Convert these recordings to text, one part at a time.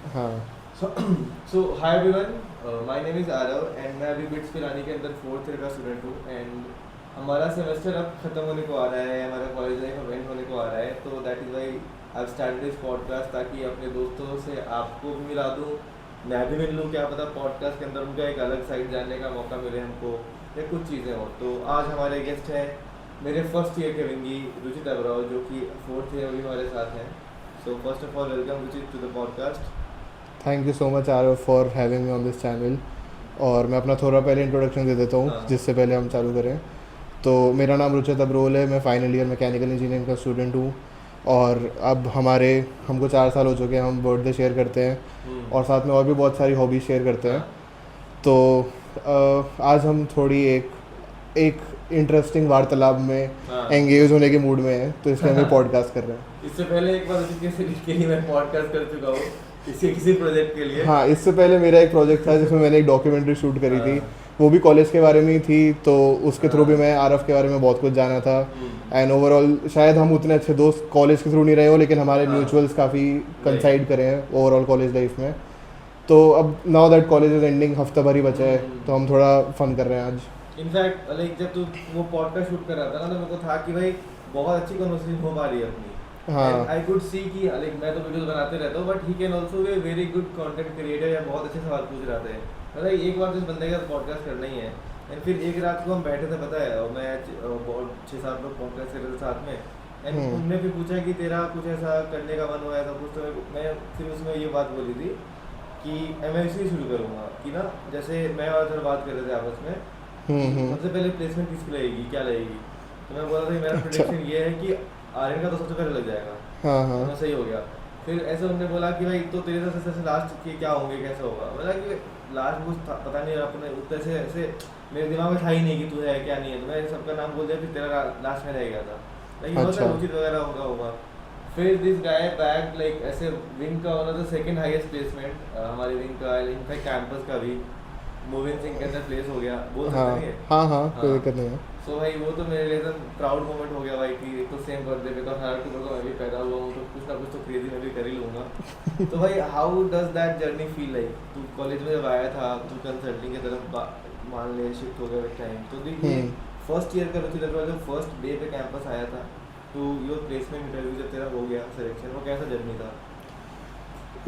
हाँ। So hi everyone, my name is Arav and मैं अभी बिट्स पिलानी के अंदर फोर्थ ईयर का स्टूडेंट हूँ एंड हमारा सेमेस्टर अब खत्म होने को आ रहा है, हमारा कॉलेज लाइफ अब एंड होने को आ रहा है, तो that is why I started this podcast ताकि अपने दोस्तों से आपको भी मिला दूँ, मैं भी मिल लूँ, क्या पता पॉडकास्ट के अंदर उनका एक अलग साइड जानने का मौका मिले हमको या कुछ चीज़ें हो। तो आज हमारे गेस्ट हैं मेरे फर्स्ट ईयर के विंगी रुचित अग्रवाल जो कि फोर्थ ईयर भी हमारे साथ हैं। So first of all welcome Ruchit to the podcast. Thank you so much Aarav for having me on this channel. और मैं अपना थोड़ा पहले इंट्रोडक्शन दे देता हूँ हाँ। जिससे पहले हम चालू करें। तो मेरा नाम रुचित अब्रोल है, मैं फाइनल ईयर मैकेनिकल इंजीनियरिंग का स्टूडेंट हूँ। और अब हमको 4 साल हो चुके हैं, हम बर्थडे शेयर करते हैं और साथ में और भी बहुत सारी हॉबीज़ शेयर करते हैं। हाँ। तो आज हम थोड़ी एक एक इंटरेस्टिंग वार्तालाप में हाँ। एंगेज होने के मूड में हैं, तो इसलिए हम ये पॉडकास्ट कर रहे हैं। इससे पहले एक बार रुचित के लिए मैं पॉडकास्ट कर चुका हूँ इसी किसी प्रोजेक्ट के लिए। हाँ, इससे पहले मेरा एक प्रोजेक्ट था जिसमें मैंने एक डॉक्यूमेंट्री शूट करी थी, हाँ। वो भी कॉलेज के बारे में ही थी, तो उसके थ्रू भी हाँ। मैं आरफ के बारे में बहुत कुछ जाना था। हम्म। एंड ओवरऑल शायद हम उतने अच्छे दोस्त कॉलेज के थ्रू नहीं रहे हो, लेकिन हमारे हाँ। म्यूचुअल्स काफ़ी नहीं। कंसाइड करे हैं ओवरऑल कॉलेज लाइफ में। तो अब now that college is ending, हफ्ता भर ही बचा है, तो हम थोड़ा फन कर रहे हैं आज। इनफैक्ट लाइक जब तू वो पॉडकास्ट शूट कर रहा था ना, तो मेरे को था कि भाई बहुत अच्छी कन्वर्सेशन हो पा रही है अपनी एंड हाँ। आई कुड सी कि लाइक मैं तो वीडियोस बनाते रहता हूँ but he can also be very good content creator या बहुत अच्छे सवाल पूछ रहे थे। मतलब एक बार तो इस बंदे का पॉडकास्ट करना ही है। एंड फिर एक रात को हम बैठे थे, पता है, और मैं बहुत 6-7 लोग पॉडकास्ट कर रहे थे साथ में एंड हम्म। उनने भी पूछा कि तेरा कुछ ऐसा करने का मन हुआ है, सब कुछ, तो मैं फिर उसमें ये बात बोली थी कि मैं इसी शुरू करूँगा कि ना, जैसे मैं और सर बात कर रहे थे आपस में कि हम्म। सबसे पहले प्लेसमेंट किसकी लगेगी, क्या लगेगी, तो मैं बोला था कि मेरा अच्छा। प्रोडिक्शन ये है कि आर्यन का तो सबसे पहले लग जाएगा। हाँ हाँ। तो मैं सही हो गया। फिर ऐसे उन्होंने बोला कि भाई तो तेरे सबसे सबसे लास्ट के क्या होंगे, कैसे होगा, बोला कि लास्ट कुछ पता नहीं, अपने उत्तर से ऐसे मेरे दिमाग में था ही नहीं कि तू है क्या नहीं है, तो मैं सबका नाम बोल दिया, फिर तेरा लास्ट में रह गया था, लेकिन होता अच्छा। है उचित वगैरह होगा होगा। फिर दिस गाय बैग लाइक ऐसे विंग का होना था सेकंड हाईएस्ट प्लेसमेंट हमारे विंग का, इनफैक्ट कैंपस का भी मोविन सिंह के अंदर प्लेस हो गया, बोल सकते हाँ हैं ये। हाँ हाँ, कोई हाँ। दिक्कत नहीं है। सो भाई वो तो मेरे लिए एकदम प्राउड मोमेंट हो गया भाई कि एक तो सेम बर्थडे पे, तो 18 अक्टूबर को मैं भी पैदा हुआ हूँ, तो कुछ ना कुछ तो क्रेजी मैं भी कर ही लूँगा। तो भाई how does that journey feel like, तू कॉलेज में जब आया था, तू कंसल्टिंग की तरफ मान ले शिफ्ट हो गया एक टाइम, तो ये हम्म। फर्स्ट ईयर का रुचि लगभग जब फर्स्ट डे पे कैंपस आया था, तो योर प्लेसमेंट इंटरव्यू जब तेरा हो गया सिलेक्शन, वो कैसा जर्नी था?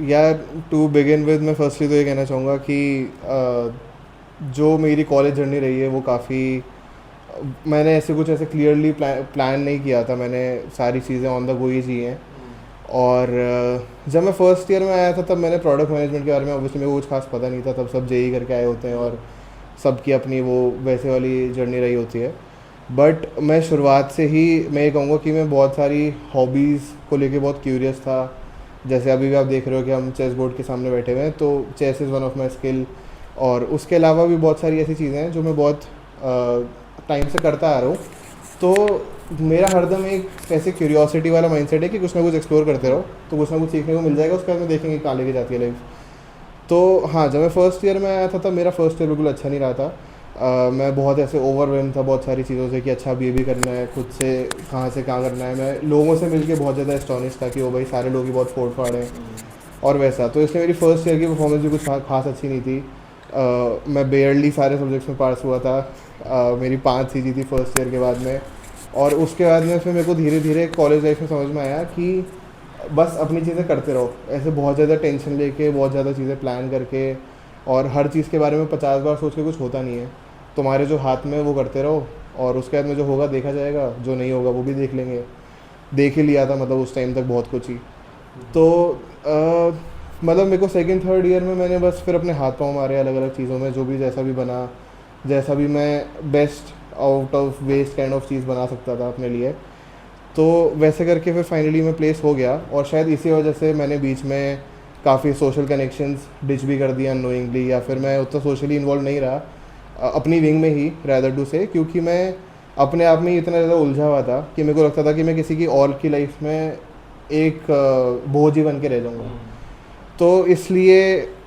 यार, टू बिगिन विद मैं फर्स्टली तो ये कहना चाहूँगा कि जो मेरी कॉलेज जर्नी रही है वो काफ़ी, मैंने ऐसे कुछ ऐसे क्लियरली प्लान नहीं किया था, मैंने सारी चीज़ें ऑन द गो ही की हैं। और जब मैं फर्स्ट ईयर में आया था तब मैंने प्रोडक्ट मैनेजमेंट के बारे में ऑब्वियसली मेरे को कुछ खास पता नहीं था, तब सब जेई करके आए होते हैं और सबकी अपनी वो वैसे वाली जर्नी रही होती है। बट मैं शुरुआत से ही मैं ये कहूँगा कि मैं बहुत सारी हॉबीज़ को लेके बहुत क्यूरियस था। जैसे अभी भी आप देख रहे हो कि हम चेस बोर्ड के सामने बैठे हुए हैं, तो chess is one of my skill. और उसके अलावा भी बहुत सारी ऐसी चीज़ें हैं जो मैं बहुत टाइम से करता आ रहा हूँ। तो मेरा हरदम एक ऐसे क्यूरियोसिटी वाला माइंडसेट है कि कुछ ना कुछ एक्सप्लोर करते रहो, तो कुछ ना कुछ सीखने को मिल जाएगा, उसके बाद में देखेंगे कहाँ लेके जाती है लाइफ। तो हाँ, जब मैं फ़र्स्ट ईयर में आया था तब मेरा फर्स्ट ईयर बिल्कुल अच्छा नहीं रहा था। मैं बहुत ऐसे ओवरवेल्म था बहुत सारी चीज़ों से कि अच्छा अब ये भी करना है, खुद से कहाँ करना है। मैं लोगों से मिलके बहुत ज़्यादा एस्टॉनिश था कि वो भाई सारे लोग ही बहुत फोड़ फाड़ हैं और वैसा, तो इसलिए मेरी फ़र्स्ट ईयर की परफॉर्मेंस भी कुछ खास अच्छी नहीं थी। मैं बेयरली सारे सब्जेक्ट्स में पास हुआ था। मेरी 5 सीजी थी फर्स्ट ईयर के बाद में। और उसके बाद में फिर मेरे को धीरे धीरे कॉलेज लाइफ में समझ में आया कि बस अपनी चीज़ें करते रहो, ऐसे बहुत ज़्यादा टेंशन लेके बहुत ज़्यादा चीज़ें प्लान करके और हर चीज़ के बारे में 50 बार सोच के कुछ होता नहीं है। तुम्हारे जो हाथ में है वो करते रहो, और उसके बाद में जो होगा देखा जाएगा, जो नहीं होगा वो भी देख लेंगे। देख ही लिया था मतलब उस टाइम तक बहुत कुछ ही। तो मतलब मेरे को सेकंड थर्ड ईयर में मैंने बस फिर अपने हाथ पाँव मारे अलग अलग चीज़ों में, जो भी जैसा भी बना, जैसा भी मैं best out of waste kind of चीज़ बना सकता था अपने लिए, तो वैसे करके फिर फाइनली मैं प्लेस हो गया। और शायद इसी वजह से मैंने बीच में काफ़ी सोशल कनेक्शंस डिच भी कर दिया अननोइंगली, या फिर मैं उतना सोशली इन्वॉल्व नहीं रहा अपनी विंग में ही रैदर टू से, क्योंकि मैं अपने आप में ही इतना ज़्यादा उलझा हुआ था कि मेरे को लगता था कि मैं किसी की और की लाइफ में एक बोझ ही बन के रह जाऊँगा। तो इसलिए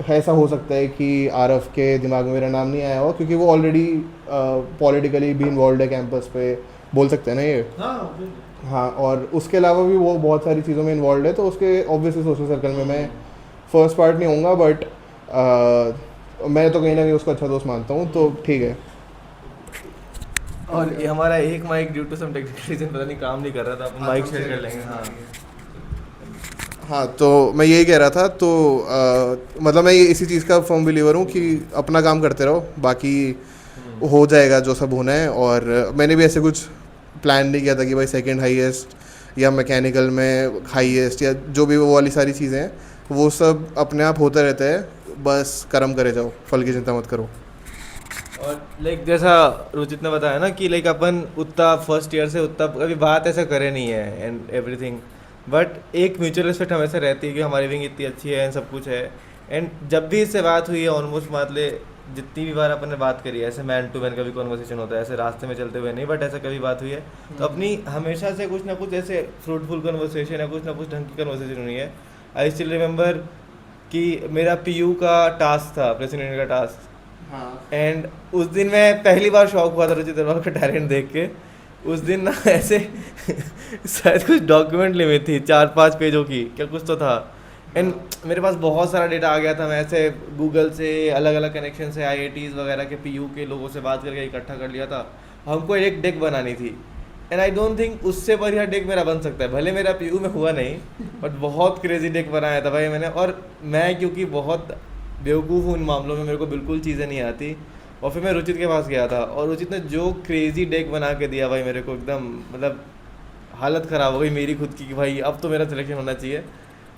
ऐसा हो सकता है कि आरफ के दिमाग में मेरा नाम नहीं आया हो, क्योंकि वो ऑलरेडी पॉलिटिकली भी इन्वॉल्व है कैंपस पे, बोल सकते हैं ना ये। हाँ। हाँ, और उसके अलावा भी वो बहुत सारी चीज़ों में इन्वॉल्व है, तो उसके ऑब्वियसली सोशल सर्कल में मैं फर्स्ट पार्ट नहीं होऊंगा, बट मैं तो कहीं ना कहीं उसको अच्छा दोस्त मानता हूँ, तो ठीक है। और ये हमारा एक mic due to some technical reason पता नहीं काम नहीं कर रहा था, अपन माइक शेयर कर लेंगे। हाँ हाँ, तो मैं यही कह रहा था, तो मतलब मैं ये इसी चीज़ का फर्म बिलीवर हूँ कि अपना काम करते रहो, बाकी हो जाएगा जो सब होना है। और मैंने भी ऐसे कुछ प्लान नहीं किया था कि भाई सेकंड हाईएस्ट या मैकेनिकल में हाईएस्ट या जो भी वो वाली सारी चीज़ें हैं, वो सब अपने आप होता रहता है, बस कर्म करे जाओ, फल की चिंता मत करो। और लाइक जैसा रुचित ने बताया ना कि लाइक अपन उतना फर्स्ट ईयर से उतना कभी बात ऐसा करे नहीं है एंड एवरीथिंग, बट एक म्यूचुअल रिस्पेक्ट हमेशा रहती है कि हमारी विंग इतनी अच्छी है एंड सब कुछ है। एंड जब भी इससे बात हुई है ऑलमोस्ट मान ले जितनी भी बार अपन ने बात करी है, ऐसे मैन टू मैन का भी कॉन्वर्सेशन होता है, ऐसे रास्ते में चलते हुए नहीं, बट ऐसा कभी बात हुई है तो अपनी हमेशा से कुछ ना कुछ ऐसे फ्रूटफुल कन्वर्सेशन या कुछ ना कुछ ढंग की कन्वर्सेशन हुई है। आई स्टिल रिमेंबर कि मेरा पीयू का टास्क था, प्रेसिडेंट का टास्क, हाँ, एंड उस दिन मैं पहली बार शौक हुआ था रुचित दरबार का टैलेंट देख के। उस दिन ना ऐसे शायद कुछ डॉक्यूमेंट लिमिट थी 4-5 पेजों की, क्या कुछ तो था। एंड मेरे पास बहुत सारा डेटा आ गया था, मैं ऐसे गूगल से अलग अलग कनेक्शन से IITs वगैरह के पीयू के लोगों से बात करके इकट्ठा कर लिया था। हमको एक डेक बनानी थी एंड आई डोंट थिंक उससे बढ़िया डेक मेरा बन सकता है, भले मेरा पीयू में हुआ नहीं, बट बहुत क्रेजी डेक बनाया था भाई मैंने। और मैं क्योंकि बहुत बेवकूफ़ हूँ इन मामलों में, मेरे को बिल्कुल चीज़ें नहीं आती, और फिर मैं रुचित के पास गया था और रुचित ने जो क्रेजी डेक बना के दिया भाई मेरे को, एकदम मतलब हालत ख़राब हो गई मेरी खुद की कि भाई अब तो मेरा सिलेक्शन होना चाहिए।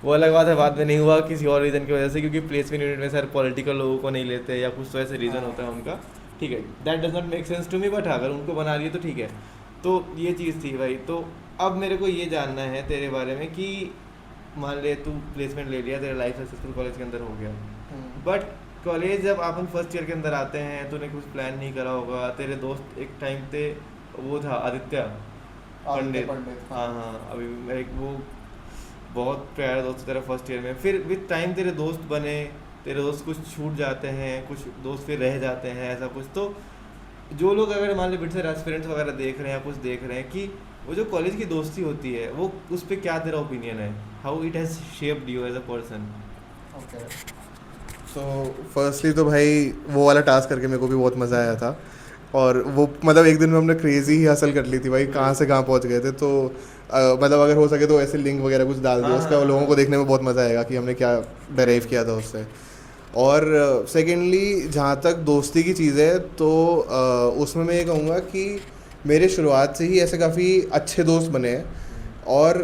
वो अलग बात है बाद में नहीं हुआ किसी और रीज़न की वजह से, क्योंकि प्लेसमेंट यूनिट में सर पॉलिटिकल लोगों को नहीं लेते या कुछ तो ऐसे रीज़न होता है उनका, ठीक है, that does not make sense to me, but अगर उनको बना लिए तो ठीक है। तो ये चीज़ थी भाई। तो अब मेरे को ये जानना है तेरे बारे में कि मान ले तू प्लेसमेंट ले लिया, तेरा लाइफ सक्सेसफुल कॉलेज के अंदर हो गया, बट कॉलेज जब अपन फर्स्ट ईयर के अंदर आते हैं तूने कुछ प्लान नहीं करा होगा, तेरे दोस्त एक टाइम पे वो था आदित्य पंडित, हाँ हाँ, अभी मेरे वो बहुत प्यारा दोस्त तेरा फर्स्ट ईयर में, फिर विद टाइम तेरे दोस्त बने, तेरे दोस्त कुछ छूट जाते हैं, कुछ दोस्त फिर रह जाते हैं, ऐसा कुछ। तो जो लोग अगर मान ली बिट से एस्पिरेंट्स वगैरह देख रहे हैं, कुछ देख रहे हैं कि वो जो कॉलेज की दोस्ती होती है वो उस पर क्या तेरा ओपिनियन है, how it has shaped you as a person. Okay. So firstly तो भाई वो वाला टास्क करके मेरे को भी बहुत मज़ा आया था, और वो मतलब एक दिन में हमने क्रेजी ही हासिल कर ली थी भाई, कहाँ से कहाँ पहुँच गए थे। तो मतलब अगर हो सके तो ऐसे लिंक वगैरह कुछ डाल दिया, हाँ उसका हाँ लोगों को हाँ। देखने में बहुत मज़ा आएगा कि हमने क्या डराइव किया था उससे। और सेकेंडली जहाँ तक दोस्ती की चीज़ है, तो उसमें मैं ये कहूँगा कि मेरे शुरुआत से ही ऐसे काफ़ी अच्छे दोस्त बने हैं। और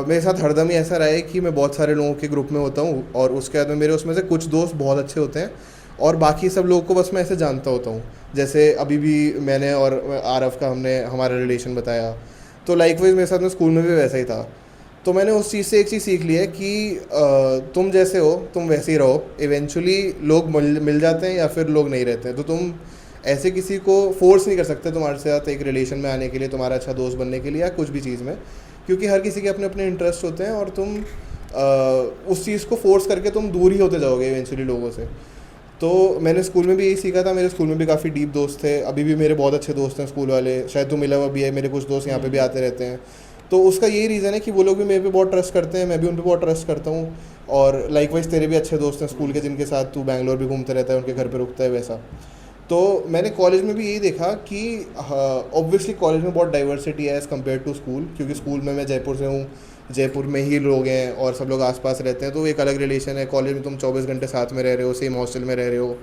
मेरे साथ हरदम ही ऐसा रहा है कि मैं बहुत सारे लोगों के ग्रुप में होता हूँ, और उसके बाद में मेरे उसमें से कुछ दोस्त बहुत अच्छे होते हैं और बाकी सब लोगों को बस मैं ऐसे जानता होता हूँ। जैसे अभी भी मैंने और आरफ का हमने हमारा रिलेशन बताया, तो लाइकवाइज मेरे साथ में स्कूल में भी वैसा ही था। तो मैंने उस चीज़ से एक चीज़ सीख ली है कि तुम जैसे हो तुम वैसे ही रहो, इवेंचुअली लोग मिल जाते हैं या फिर लोग नहीं रहते हैं। तो तुम ऐसे किसी को फोर्स नहीं कर सकते तुम्हारे साथ एक रिलेशन में आने के लिए, तुम्हारा अच्छा दोस्त बनने के लिए या कुछ भी चीज़ में, क्योंकि हर किसी के अपने अपने इंटरेस्ट होते हैं, और तुम उस चीज़ को फोर्स करके तुम दूर ही होते जाओगे इवेंचुअली लोगों से। तो मैंने स्कूल में भी यही सीखा था, मेरे स्कूल में भी काफ़ी डीप दोस्त थे, अभी भी मेरे बहुत अच्छे दोस्त हैं स्कूल वाले, शायद तो मिला हुआ भी है, मेरे कुछ दोस्त यहाँ पे भी आते रहते हैं। तो उसका यही रीज़न है कि वो लोग भी मेरे पे बहुत ट्रस्ट करते हैं, मैं भी उन पर बहुत ट्रस्ट करता हूँ। और लाइकवाइज तेरे भी अच्छे दोस्त हैं स्कूल के जिनके साथ तू बैंगलोर भी घूमते रहता है, उनके घर पे रुकता है वैसा। तो मैंने कॉलेज में भी यही देखा कि ऑब्वियसली कॉलेज में बहुत डाइवर्सिटी है एज़ कम्पेयर टू स्कूल, क्योंकि स्कूल में मैं जयपुर से हूँ, जयपुर में ही लोग हैं और सब लोग आसपास रहते हैं, तो एक अलग रिलेशन है। कॉलेज में तुम 24 घंटे साथ में रह रहे हो, सेम हॉस्टल में रह रहे हो,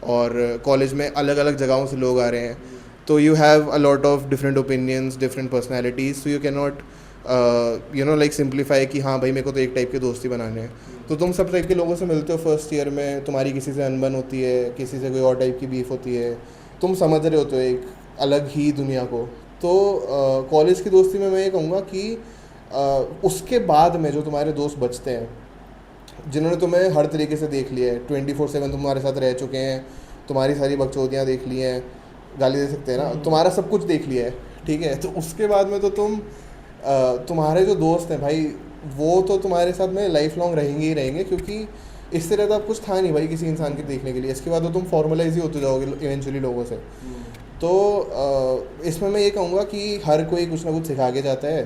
और कॉलेज में अलग अलग जगहों से लोग आ रहे हैं, तो you have a lot of different opinions, different personalities, so you can not like simplify कि हाँ भाई मेरे को तो एक टाइप के दोस्ती बनाने हैं। तो तुम सब टाइप के लोगों से मिलते हो फर्स्ट ईयर में, तुम्हारी किसी से अनबन होती है, किसी से कोई और टाइप की बीफ होती है, तुम समझ रहे होते हो एक अलग ही दुनिया को। तो कॉलेज की दोस्ती में मैं ये कहूँगा कि उसके बाद में जो तुम्हारे दोस्त बचते हैं, जिन्होंने तुम्हें हर तरीके से देख लिया है, 24/7 तुम्हारे साथ रह चुके हैं, तुम्हारी सारी बकचोदियाँ देख ली हैं, गाली दे सकते हैं ना, तुम्हारा सब कुछ देख लिया है, ठीक है, तो उसके बाद में तो तुम्हारे जो दोस्त हैं भाई, वो तो तुम्हारे साथ में लाइफ लॉन्ग रहेंगे ही रहेंगे, क्योंकि इससे ज़्यादा अब कुछ था नहीं भाई किसी इंसान के देखने के लिए। इसके बाद तो तुम फॉर्मलाइज ही होते जाओगे इवेंचुअली लोगों से। तो इसमें मैं ये कहूँगा कि हर कोई कुछ ना कुछ सिखा के जाता है,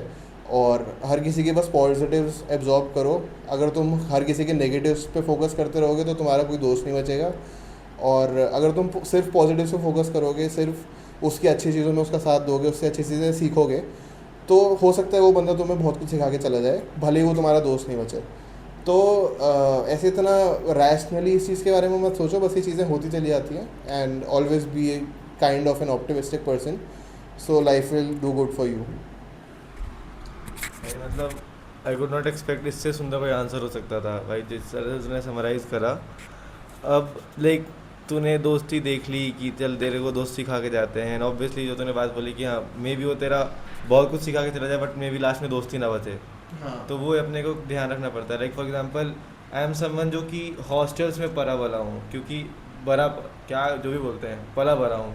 और हर किसी के बस पॉजिटिव्स एब्जॉर्ब करो। अगर तुम हर किसी के नेगेटिव्स पे फोकस करते रहोगे तो तुम्हारा कोई दोस्त नहीं बचेगा, और अगर तुम सिर्फ पॉजिटिव्स पे फोकस करोगे, सिर्फ उसकी अच्छी चीज़ों में उसका साथ दोगे, उससे अच्छी चीज़ें सीखोगे, तो हो सकता है वो बंदा तुम्हें बहुत कुछ सिखा के चला जाए, भले ही वो तुम्हारा दोस्त नहीं बचे। तो ऐसे इतना रैशनली इस चीज़ के बारे में मत सोचो, बस ये चीज़ें होती चली जाती हैं, and always be kind of N optimistic person, so life will do good for you. भाई मतलब आई कुड नॉट एक्सपेक्ट इससे सुंदर कोई आंसर हो सकता था भाई, जिस तरह से उसने समराइज़ करा। अब लाइक तूने दोस्ती देख ली कि चल तेरे को दोस्त सिखा के जाते हैं, एंड ऑब्वियसली जो तूने बात बोली कि हाँ मे बी वो तेरा बहुत कुछ सिखा के चला जाए बट मे बी लास्ट में दोस्ती ना बचे, हाँ, तो वो अपने को ध्यान रखना पड़ता है। Like for example I am someone जो कि हॉस्टल्स में पला बला हूँ, क्योंकि बड़ा क्या जो भी बोलते हैं पला बड़ा हूँ,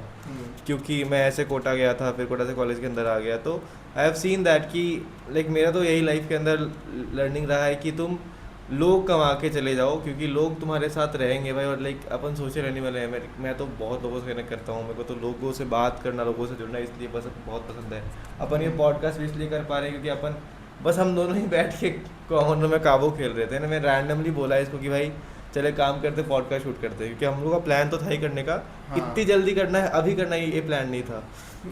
क्योंकि मैं ऐसे कोटा गया था, फिर कोटा से कॉलेज के अंदर आ गया। तो आई हैव सीन दैट कि लाइक मेरा तो यही लाइफ के अंदर लर्निंग रहा है कि तुम लोग कमा के चले जाओ, क्योंकि लोग तुम्हारे साथ रहेंगे भाई। और लाइक अपन सोशल एनिमल है, मैं तो बहुत लोगों से कनेक्ट करता हूँ, मेरे को तो लोगों से बात करना, लोगों से जुड़ना इसलिए बस बहुत पसंद है। अपन ये पॉडकास्ट भी इसलिए कर पा रहे हैं क्योंकि अपन बस हम दोनों ही बैठ के कॉर्नर में काबू खेल रहे थे ना। मैं रैंडमली बोला इसको कि भाई चले काम करते, पॉडकास्ट शूट करते, क्योंकि हम लोग का प्लान तो था ही करने का। हाँ। इतनी जल्दी करना है, अभी करना है, ये प्लान नहीं था।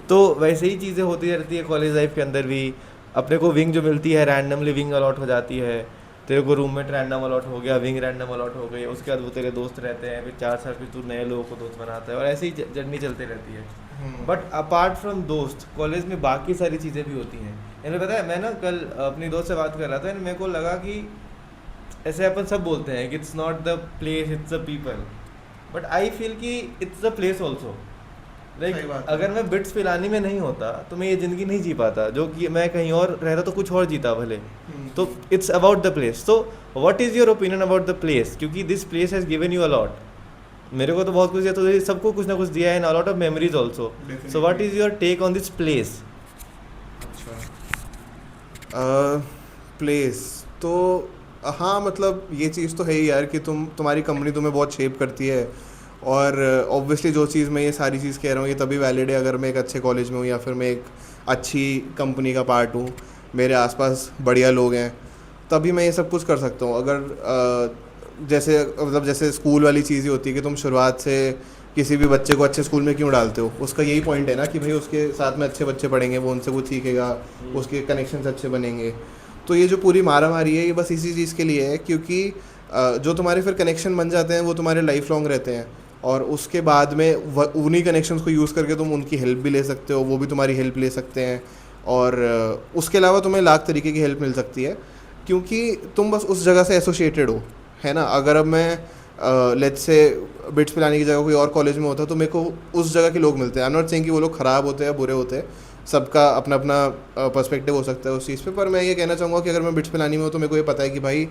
तो वैसे ही चीज़ें होती रहती है कॉलेज लाइफ के अंदर भी। अपने को विंग जो मिलती है रैंडमली विंग अलॉट हो जाती है, तेरे को रूममेट रैंडम अलॉट हो गया, विंग रैंडम अलॉट हो गई, उसके बाद वो तेरे दोस्त रहते हैं, फिर 4 साल फिर तू नए लोगों को दोस्त बनाता है, और ऐसे ही जर्नी चलती रहती है। बट अपार्ट फ्रॉम दोस्त कॉलेज में बाकी सारी चीज़ें भी होती हैं। इन्हें पता है, मैं ना कल अपनी दोस्त से बात कर रहा था, मेरे को लगा कि ऐसे अपन सब बोलते हैं कि it's not the place it's the people, but I feel कि इट्स द प्लेस ऑल्सो। सही लाइक बात है। अगर मैं बिट्स पिलानी में नहीं होता तो मैं ये ज़िंदगी नहीं जी पाता, जो कि मैं कहीं और रहता तो कुछ और जीता भले। तो इट्स अबाउट द प्लेस। तो what is your opinion about the place, क्योंकि this place has given you a lot. मेरे को तो बहुत कुछ दिया, तो सबको कुछ ना कुछ दिया है, and a lot of memories also. So what is your take on this place? Place तो हाँ, मतलब ये चीज़ तो है ही यार कि तुम्हारी कंपनी तुम्हें बहुत शेप करती है, और ऑब्वियसली जो चीज़ मैं ये सारी चीज़ कह रहा हूँ ये तभी वैलिड है अगर मैं एक अच्छे कॉलेज में हूँ, या फिर मैं एक अच्छी कंपनी का पार्ट हूँ, मेरे आसपास बढ़िया लोग हैं, तभी मैं ये सब कुछ कर सकता हूँ। अगर जैसे मतलब जैसे स्कूल वाली चीज़ ही होती है कि तुम शुरुआत से किसी भी बच्चे को अच्छे स्कूल में क्यों डालते हो, उसका यही पॉइंट है ना कि भाई उसके साथ में अच्छे बच्चे पढ़ेंगे, वो उनसे कुछ सीखेगा, उसके कनेक्शंस अच्छे बनेंगे। तो ये जो पूरी मारा मारी है ये बस इसी चीज़ के लिए है, क्योंकि जो तुम्हारे फिर कनेक्शन बन जाते हैं वो तुम्हारे लाइफ लॉन्ग रहते हैं, और उसके बाद में उन्हीं कनेक्शंस को यूज़ करके तुम उनकी हेल्प भी ले सकते हो, वो भी तुम्हारी हेल्प ले सकते हैं, और उसके अलावा तुम्हें लाख तरीके की हेल्प मिल सकती है, क्योंकि तुम बस उस जगह से एसोसिएटेड हो, है ना। अगर अब मैं लेट्स से बिट्स पिलाने की जगह कोई और कॉलेज में होता तो मेरे को उस जगह के लोग मिलते हैं। आई एम नॉट सेइंग कि वो लोग ख़राब होते हैं बुरे होते हैं, सबका अपना अपना पर्सपेक्टिव हो सकता है उस चीज़ पे, पर मैं ये कहना चाहूँगा कि अगर मैं बिट्स पिलानी में हूँ तो मेरे को ये पता है कि भाई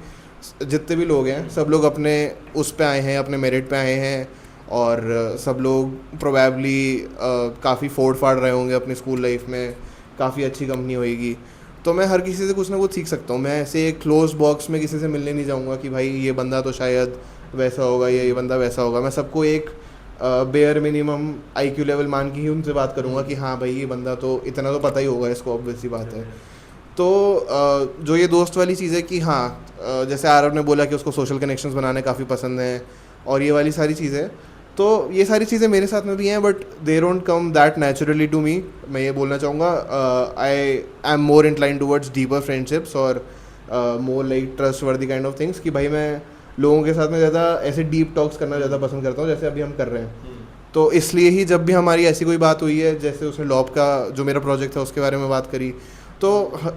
जितने भी लोग हैं सब लोग अपने उस पे आए हैं, अपने मेरिट पे आए हैं, और सब लोग प्रोबेबली काफ़ी फोड़ फाड़ रहे होंगे अपनी स्कूल लाइफ में, काफ़ी अच्छी कंपनी होएगी, तो मैं हर किसी से कुछ ना कुछ सीख सकता हूँ। मैं ऐसे एक क्लोज बॉक्स में किसी से मिलने नहीं जाऊँगा कि भाई ये बंदा तो शायद वैसा होगा या ये बंदा वैसा होगा। मैं सबको एक बेयर मिनिमम IQ लेवल मान के ही उनसे बात करूँगा कि हाँ भाई ये बंदा तो इतना तो पता ही होगा इसको, ऑब्वियस सी बात है। तो जो ये दोस्त वाली चीज़ है कि हाँ, जैसे आरव ने बोला कि उसको सोशल कनेक्शंस बनाने काफ़ी पसंद हैं और ये वाली सारी चीज़ें, तो ये सारी चीज़ें मेरे साथ में भी हैं, but they don't come that naturally to me. मैं ये बोलना चाहूँगा, I am more incline towards deeper friendships और more like trustworthy kind of things, कि भाई मैं लोगों के साथ में ज़्यादा ऐसे डीप टॉक्स करना ज़्यादा पसंद करता हूँ, जैसे अभी हम कर रहे हैं। तो इसलिए ही जब भी हमारी ऐसी कोई बात हुई है, जैसे उसने लॉब का जो मेरा प्रोजेक्ट था उसके बारे में बात करी, तो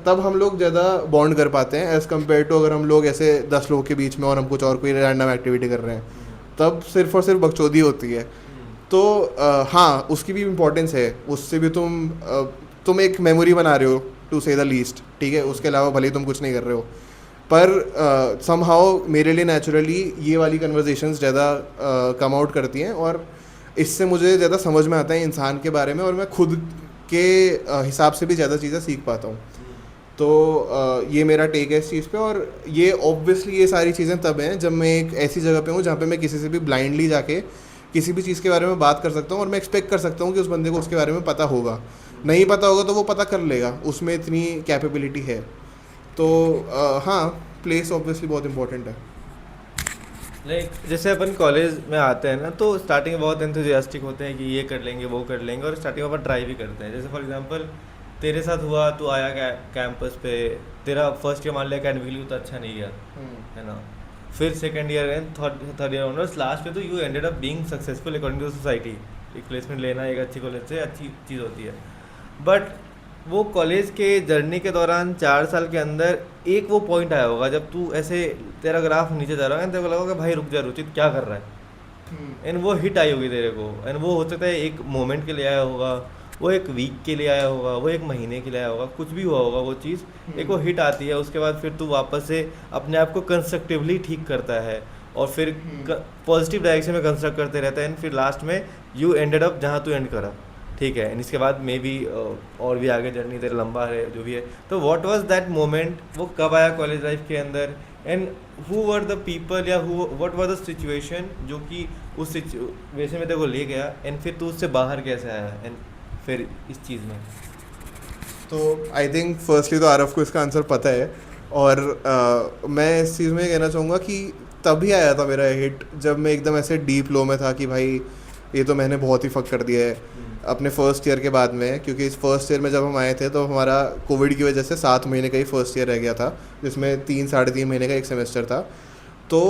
तब हम लोग ज़्यादा बॉन्ड कर पाते हैं एज़ कम्पेयर टू अगर हम लोग ऐसे 10 लोगों के बीच में और हम कुछ और कोई रैंडम एक्टिविटी कर रहे हैं, तब सिर्फ और सिर्फ बकचोदी होती है। तो हाँ, उसकी भी इम्पोर्टेंस है, उससे भी तुम एक मेमोरी बना रहे हो टू से द लीस्ट, ठीक है, उसके अलावा भले ही तुम कुछ नहीं कर रहे हो, पर समहाउ मेरे लिए नेचुरली ये वाली कन्वर्जेशंस ज़्यादा कम आउट करती हैं, और इससे मुझे ज़्यादा समझ में आता है इंसान के बारे में, और मैं खुद के हिसाब से भी ज़्यादा चीज़ें सीख पाता हूँ। तो ये मेरा टेक है इस चीज़ पे, और ये ऑब्वियसली ये सारी चीज़ें तब हैं जब मैं एक ऐसी जगह पे हूँ जहाँ पे मैं किसी से भी ब्लाइंडली जाके किसी भी चीज़ के बारे में बात कर सकता हूँ, और मैं एक्सपेक्ट कर सकता हूँ कि उस बंदे को उसके बारे में पता होगा। नहीं पता होगा तो वो पता कर लेगा, उसमें इतनी कैपेबिलिटी है। तो हाँ, प्लेस ऑब्वियसली बहुत इंपॉर्टेंट है। लाइक जैसे अपन कॉलेज में आते हैं ना, तो स्टार्टिंग में बहुत एंथुजियास्टिक होते हैं कि ये कर लेंगे वो कर लेंगे, और स्टार्टिंग में अपन ट्राई भी करते हैं। जैसे फॉर एग्जांपल तेरे साथ हुआ, तू आया कैंपस पे, तेरा फर्स्ट ईयर मान लिया अकेडमिकली तो अच्छा नहीं गया, है ना। फिर second year and third year onwards, last में तो you ended up being successful according to society. एक प्लेसमेंट लेना एक अच्छी कॉलेज से अच्छी चीज़ होती है, बट वो कॉलेज के जर्नी के दौरान 4 साल के अंदर एक वो पॉइंट आया होगा जब तू ऐसे, तेरा ग्राफ नीचे जा रहा है, तेरे को लगा होगा भाई रुक जा रुचित क्या कर रहा है, एंड वो हिट आई होगी तेरे को। एंड वो हो सकता है एक मोमेंट के लिए आया होगा, वो एक वीक के लिए आया होगा, वो एक महीने के लिए आया होगा, कुछ भी हुआ होगा वो चीज़, एक वो हिट आती है। उसके बाद फिर तू वापस से अपने आप को कंस्ट्रक्टिवली ठीक करता है, और फिर पॉजिटिव डायरेक्शन में कंस्ट्रक्ट करते रहता है, एंड फिर लास्ट में यू एंडेड अप जहाँ तू एंड करा, ठीक है। एंड इसके बाद मे बी और भी आगे जर्नी तेरा लंबा है जो भी है। तो व्हाट वाज दैट मोमेंट, वो कब आया कॉलेज लाइफ के अंदर, and who were the people या who what was the situation जो कि उस सिचुएशन में तेरे को ले गया, एंड फिर तू उससे बाहर कैसे आया, एंड फिर इस चीज़ में। तो आई थिंक फर्स्टली तो आरफ को इसका आंसर पता है, और मैं इस चीज़ में ये कहना चाहूँगा कि तभी आया था मेरा हिट जब मैं एकदम ऐसे डीप लो में था कि भाई ये तो मैंने बहुत ही फक कर दिया है अपने फर्स्ट ईयर के बाद में। क्योंकि इस फर्स्ट ईयर में जब हम आए थे तो हमारा कोविड की वजह से 7 महीने का ही फर्स्ट ईयर रह गया था, जिसमें 3-3.5 महीने का एक सेमेस्टर था। तो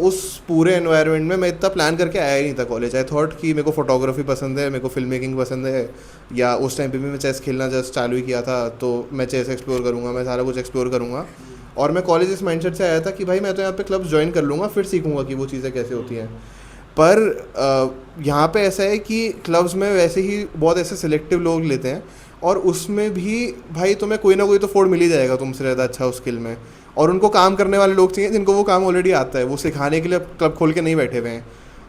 उस पूरे एनवायरनमेंट में मैं इतना प्लान करके आया ही नहीं था कॉलेज। आई थॉट कि मेरे को फोटोग्राफी पसंद है, मेरे को फिल्म मेकिंग पसंद है, या उस टाइम पे भी मैं चेस खेलना जस्ट चालू ही किया था, तो मैं चेस एक्सप्लोर करूँगा, मैं सारा कुछ एक्सप्लोर करूँगा। और मैं कॉलेज इस माइंडसेट से आया था कि भाई मैं तो यहाँ पे क्लब्स ज्वाइन कर लूँगा, फिर सीखूँगा कि वो चीज़ें कैसे होती हैं। पर यहाँ पे ऐसा है कि क्लब्स में वैसे ही बहुत ऐसे सिलेक्टिव लोग लेते हैं, और उसमें भी भाई तुम्हें कोई ना कोई तो फोड़ मिल ही जाएगा तुमसे ज़्यादा अच्छा उस स्किल में। और उनको काम करने वाले लोग चाहिए जिनको वो काम ऑलरेडी आता है, वो सिखाने के लिए क्लब खोल के नहीं बैठे हुए हैं।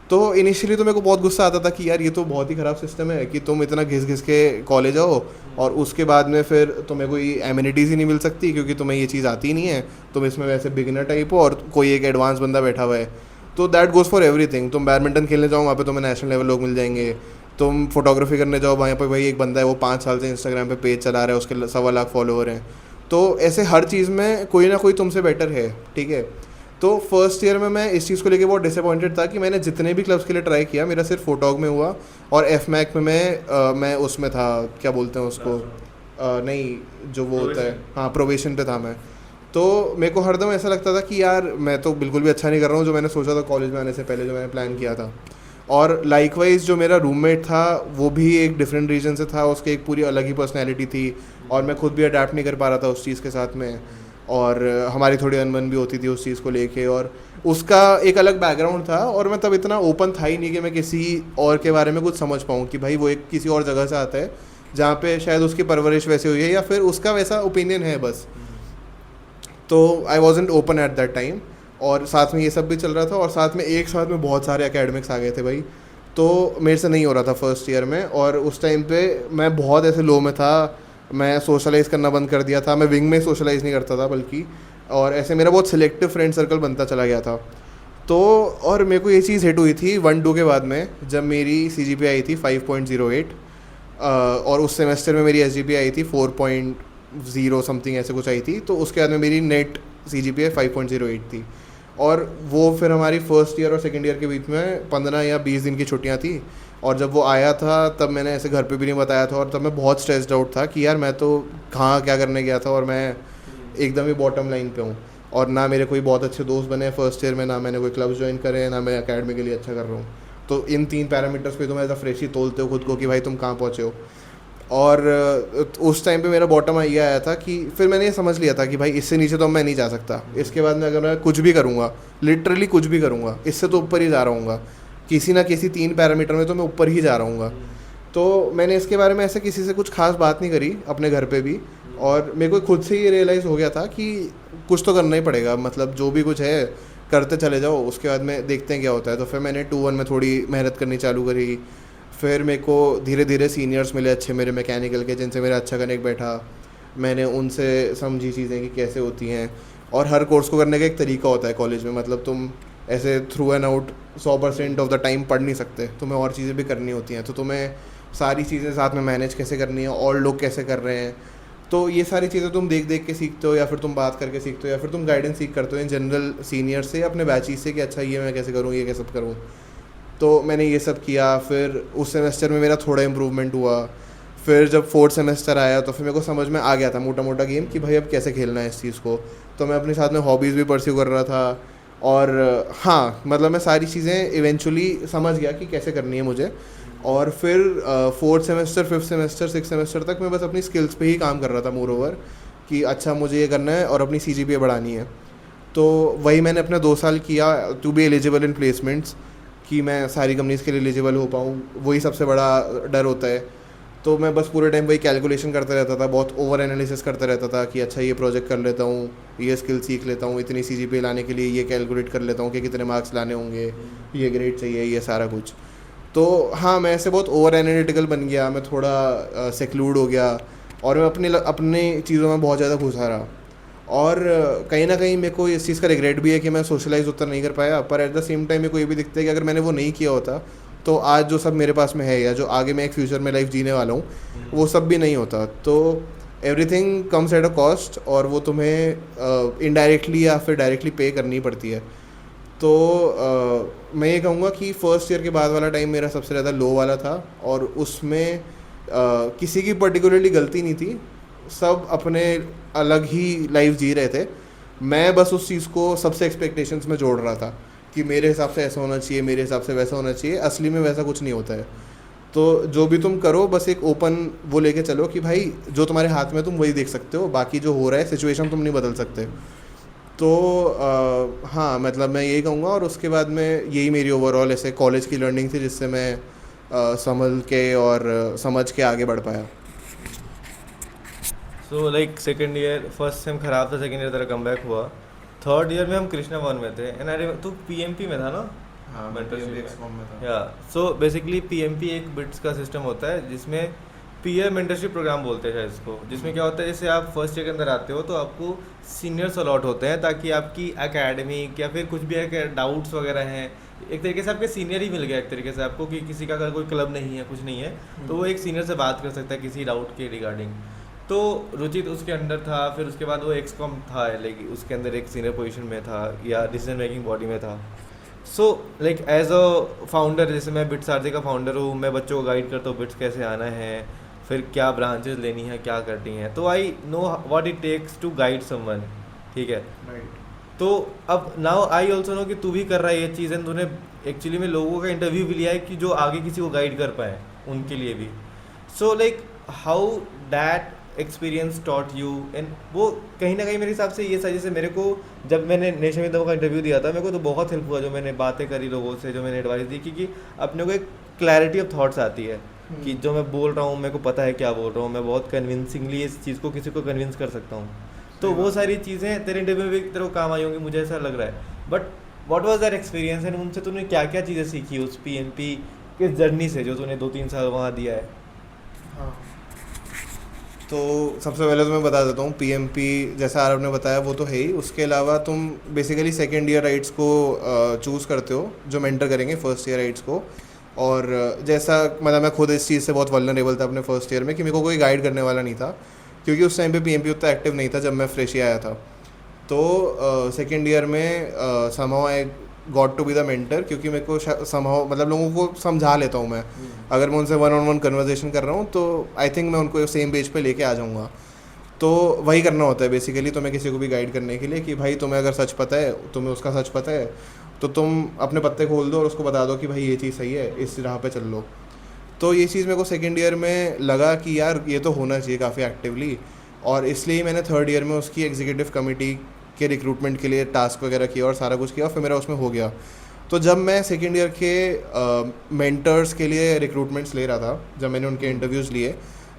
तो इनिशियली तो मेरे को बहुत गुस्सा आता था कि यार ये तो बहुत ही ख़राब सिस्टम है कि तुम इतना घिस घिस के कॉलेज आओ और उसके बाद में फिर तुम्हें कोई एमिनिटीज़ ही नहीं मिल सकती क्योंकि तुम्हें ये चीज़ आती ही नहीं है, तुम इसमें वैसे बिगिनर टाइप हो और कोई एक एडवांस बंदा बैठा हुआ है। तो दैट गोज़ फॉर एवरीथिंग। तुम बैडमिंटन खेलने जाओ, वहाँ पे तुम्हें नेशनल लेवल लोग मिल जाएंगे। तुम फोटोग्राफी करने जाओ, वहाँ पे भाई एक बंदा है वो 5 साल से इंस्टाग्राम पे पेज चला रहा है, उसके 1.25 लाख फॉलोअर हैं। तो ऐसे हर चीज़ में कोई ना कोई तुमसे बेटर है, ठीक है। तो फर्स्ट ईयर में मैं इस चीज़ को लेके बहुत डिसअपॉइंटेड था कि मैंने जितने भी क्लब्स के लिए ट्राई किया मेरा सिर्फ फोटोग में हुआ, और एफ मैक में मैं उसमें था, क्या बोलते हैं उसको, नहीं जो वो होता है, हाँ प्रोबेशन पे था मैं। तो मेरे को हरदम ऐसा लगता था कि यार मैं तो बिल्कुल भी अच्छा नहीं कर रहा हूँ जो मैंने सोचा था कॉलेज में आने से पहले, जो मैंने प्लान किया था। और लाइकवाइज जो मेरा रूममेट था वो भी एक डिफरेंट रीजन से था, उसकी एक पूरी अलग ही पर्सनैलिटी थी, और मैं खुद भी अडेप्ट नहीं कर पा रहा था उस चीज़ के साथ में, और हमारी थोड़ी अनबन भी होती थी उस चीज़ को लेके, और उसका एक अलग बैकग्राउंड था। और मैं तब इतना ओपन था ही नहीं कि मैं किसी और के बारे में कुछ समझ पाऊँ कि भाई वो एक किसी और जगह से आता है जहाँ पे शायद उसकी परवरिश वैसे हुई है या फिर उसका वैसा ओपिनियन है बस। तो I wasn't open at that time, और साथ में ये सब भी चल रहा था, और साथ में एक साथ में बहुत सारे एकेडमिक्स आ गए थे भाई। तो मेरे से नहीं हो रहा था फर्स्ट ईयर में, और उस टाइम पे मैं बहुत ऐसे लो में था, मैं सोशलाइज़ करना बंद कर दिया था, मैं विंग में सोशलाइज़ नहीं करता था बल्कि, और ऐसे मेरा बहुत सिलेक्टिव फ्रेंड सर्कल बनता चला गया था। तो और मेरे को ये चीज़ हिट हुई थी 1-2 के बाद में, जब मेरी CGPA आई थी 5.08, और उस सेमेस्टर में मेरी SGPA आई थी 4.0 समथिंग ऐसे कुछ आई थी। तो उसके बाद में मेरी नेट CGPA 5.08 थी, और वो फिर हमारी फर्स्ट ईयर और सेकेंड ईयर के बीच में 15 या 20 दिन की छुट्टियां थी। और जब वो आया था तब मैंने ऐसे घर पे भी नहीं बताया था, और तब मैं बहुत स्ट्रेस्ड आउट था कि यार मैं तो कहाँ क्या करने गया था, और मैं एकदम ही बॉटम लाइन पे हूँ, और ना मेरे कोई बहुत अच्छे दोस्त बने फर्स्ट ईयर में, ना मैंने कोई क्लब ज्वाइन करे, ना मैं अकेडमी के लिए अच्छा कर रहा हूँ। तो इन 3 पैरामीटर्स पे तुम एज अ फ्रेश ही तोलते हो खुद को कि भाई तुम कहाँ पहुँचे हो। और उस टाइम पे मेरा बॉटम ये आया था कि फिर मैंने ये समझ लिया था कि भाई इससे नीचे तो मैं नहीं जा सकता। इसके बाद में अगर मैं कुछ भी करूँगा, लिटरली कुछ भी करूँगा, इससे तो ऊपर ही जा रहा हूँगा, किसी ना किसी 3 पैरामीटर में तो मैं ऊपर ही जा रहा हूँगा। तो मैंने इसके बारे में ऐसे किसी से कुछ खास बात नहीं करी अपने घर पे भी, और मेरे को खुद से ये रियलाइज़ हो गया था कि कुछ तो करना ही पड़ेगा, मतलब जो भी कुछ है करते चले जाओ, उसके बाद में देखते हैं क्या होता है। तो फिर मैंने 2-1 में थोड़ी मेहनत करनी चालू करी। फिर मेरे को धीरे धीरे सीनियर्स मिले अच्छे मेरे मैकेनिकल के, जिनसे मेरा अच्छा कनेक्ट बैठा। मैंने उनसे समझी चीज़ें कि कैसे होती हैं, और हर कोर्स को करने का एक तरीका होता है कॉलेज में, मतलब तुम ऐसे through and out 100% of the time पढ़ नहीं सकते, तुम्हें और चीज़ें भी करनी होती हैं। तो तुम्हें सारी चीज़ें साथ में मैनेज कैसे करनी है और लोग कैसे कर रहे हैं। तो ये सारी चीज़ें तुम देख देख के सीखते हो, या फिर तुम बात करके सीखते हो, या फिर तुम गाइडेंस सीख करते हो इन जनरल सीनियर से, अपने बैचीज से, कि अच्छा ये मैं कैसे करूँ, ये कैसे करूँ। तो मैंने ये सब किया। फिर उस सेमेस्टर में मेरा थोड़ा इम्प्रूवमेंट हुआ। फिर जब फोर्थ सेमेस्टर आया तो फिर मेरे को समझ में आ गया था मोटा मोटा गेम कि भाई अब कैसे खेलना है इस चीज़ को। तो मैं अपने साथ में हॉबीज़ भी परस्यू कर रहा था। और हाँ, मतलब मैं सारी चीज़ें इवेंचुअली समझ गया कि कैसे करनी है मुझे। और फिर fourth semester, fifth semester, six semester तक मैं बस अपनी स्किल्स पे ही काम कर रहा था मोर ओवर, कि अच्छा मुझे ये करना है और अपनी CGPA बढ़ानी है। तो वही मैंने अपने 2 साल किया to be eligible in placements, कि मैं सारी कंपनीज़ के लिए एलिजिबल हो पाऊँ। वही सबसे बड़ा डर होता है। तो मैं बस पूरे टाइम वही कैलकुलेशन करता रहता था, बहुत ओवर एनालिसिस करता रहता था कि अच्छा ये प्रोजेक्ट कर लेता हूँ, ये स्किल सीख लेता हूँ, इतनी CGPA लाने के लिए ये कैलकुलेट कर लेता हूँ कि कितने मार्क्स लाने होंगे, ये ग्रेड चाहिए, ये सारा कुछ। तो हाँ, मैं ऐसे बहुत ओवर एनालिटिकल बन गया, मैं थोड़ा सेक्लूड हो गया, और मैं अपने चीज़ों में बहुत ज़्यादा घुसा रहा। और कहीं ना कहीं मेरे को इस चीज़ का रिग्रेट भी है कि मैं सोशलाइज उतना नहीं कर पाया। पर एट द सेम टाइम मेरे को ये भी दिखता है कि अगर मैंने वो नहीं किया होता तो आज जो सब मेरे पास में है, या जो आगे मैं एक फ्यूचर में लाइफ जीने वाला हूँ, वो सब भी नहीं होता। तो everything comes at a cost, और वो तुम्हें इनडायरेक्टली या फिर डायरेक्टली पे करनी पड़ती है। तो मैं ये कहूँगा कि फ़र्स्ट ईयर के बाद वाला टाइम मेरा सबसे ज़्यादा लो वाला था, और उसमें किसी की पर्टिकुलरली गलती नहीं थी। सब अपने अलग ही लाइफ जी रहे थे। मैं बस उस चीज़ को सबसे एक्सपेक्टेशंस में जोड़ रहा था कि मेरे हिसाब से ऐसा होना चाहिए, मेरे हिसाब से वैसा होना चाहिए। असली में वैसा कुछ नहीं होता है। तो जो भी तुम करो, बस एक ओपन वो लेके चलो कि भाई जो तुम्हारे हाथ में तुम वही देख सकते हो, बाकी जो हो रहा है सिचुएशन तुम नहीं बदल सकते। तो हाँ, मतलब मैं यही कहूँगा। और उसके बाद में यही मेरी ओवरऑल ऐसे कॉलेज की लर्निंग थी, जिससे मैं संभल के और समझ के आगे बढ़ पाया। So like second year, first sem खराब था, सेकेंड ईयर तेरा कम बैक हुआ। थर्ड ईयर में हम कृष्णा वन में थे, एंड अरे तू PMP में था ना? हाँ, मेंटरशिप में था। या सो बेसिकली PMP एक बिट्स का सिस्टम होता है, जिसमें पीयर मेंटरशिप प्रोग्राम बोलते हैं इसको। जिसमें क्या होता है, जैसे आप फर्स्ट ईयर के अंदर आते हो तो आपको सीनियर्स अलॉट होते हैं, ताकि आपकी एकेडमिक या फिर कुछ भी डाउट्स वगैरह हैं, एक तरीके से आपके सीनियर ही मिल गया एक तरीके से आपको, कि किसी का अगर कोई क्लब नहीं है, कुछ नहीं है, तो वो एक सीनियर से बात कर सकता है किसी डाउट के रिगार्डिंग। तो रुचित उसके अंडर था, फिर उसके बाद वो एक्सकॉम था, लेकिन उसके अंदर एक सीनियर पोजीशन में था या डिसीजन मेकिंग बॉडी में था। So like as a founder, जैसे मैं बिट्स आरजे का फाउंडर हूँ, मैं बच्चों को गाइड करता हूँ बिट्स कैसे आना है, फिर क्या ब्रांचेस लेनी है, क्या करनी है। तो I know what it takes to guide someone, ठीक है। तो अब नाउ आई ऑल्सो नो कि तू भी कर रहा है ये चीज़, एंड तूने एक्चुअली में लोगों का इंटरव्यू भी लिया है कि जो आगे किसी को गाइड कर पाए उनके लिए भी। So like how that experience taught you, and वो कहीं ना कहीं मेरे हिसाब से ये सही। जैसे मेरे को जब मैंने नेशन विद का इंटरव्यू दिया था, मेरे को तो बहुत हेल्प हुआ जो मैंने बातें करी लोगों से, जो मैंने एडवाइस दी, क्योंकि अपने को एक क्लैरिटी ऑफ थॉट्स आती है कि जो मैं बोल रहा हूँ मेरे को पता है क्या बोल रहा हूँ, मैं बहुत कन्विंसिंगली इस चीज़ को किसी को कन्विंस कर सकता हूँ। तो वो सारी चीज़ें तेरे इंटरव्यू में भी तेरे को काम आई होंगी, मुझे ऐसा लग रहा है। But what was that experience, and उनसे तूने क्या क्या चीज़ें सीखी उस PMP किस जर्नी से जो तूने 2-3 साल वहाँ दिया है? हाँ, तो सबसे पहले तो मैं बता देता हूँ, PMP जैसा आरव ने बताया वो तो है ही। उसके अलावा तुम बेसिकली सेकेंड ईयर राइट्स को चूज़ करते हो जो मेंटर करेंगे फर्स्ट ईयर राइट्स को। और जैसा मतलब मैं खुद इस चीज़ से बहुत वल्नरेबल था अपने फर्स्ट ईयर में, कि मेरे को कोई गाइड करने वाला नहीं था, क्योंकि उस टाइम पे PMP उतना एक्टिव नहीं था जब मैं फ्रेश ही आया था। तो सेकेंड ईयर में somehow I got to be the mentor, क्योंकि मेरे को समहाउ मतलब लोगों को समझा लेता हूँ मैं। अगर मैं उनसे 1-on-1 कन्वर्सेशन कर रहा हूँ तो आई थिंक मैं उनको सेम पेज पे लेके आ जाऊँगा। तो वही करना होता है बेसिकली तुम्हें किसी को भी गाइड करने के लिए, कि भाई तुम्हें अगर सच पता है, तुम्हें उसका सच पता है, तो तुम अपने पत्ते खोल दो और उसको बता दो कि भाई ये चीज़ सही है, इस राह पे चल लो। तो ये चीज़ मेरे को सेकेंड ईयर में लगा कि यार ये तो होना चाहिए काफ़ी एक्टिवली, और इसलिए मैंने थर्ड ईयर में उसकी एग्जीक्यूटिव कमेटी के रिक्रूटमेंट के लिए टास्क वगैरह किया और सारा कुछ किया, फिर मेरा उसमें हो गया। तो जब मैं सेकेंड ईयर के मेंटर्स के लिए रिक्रूटमेंट्स ले रहा था, जब मैंने उनके इंटरव्यूज़ लिए,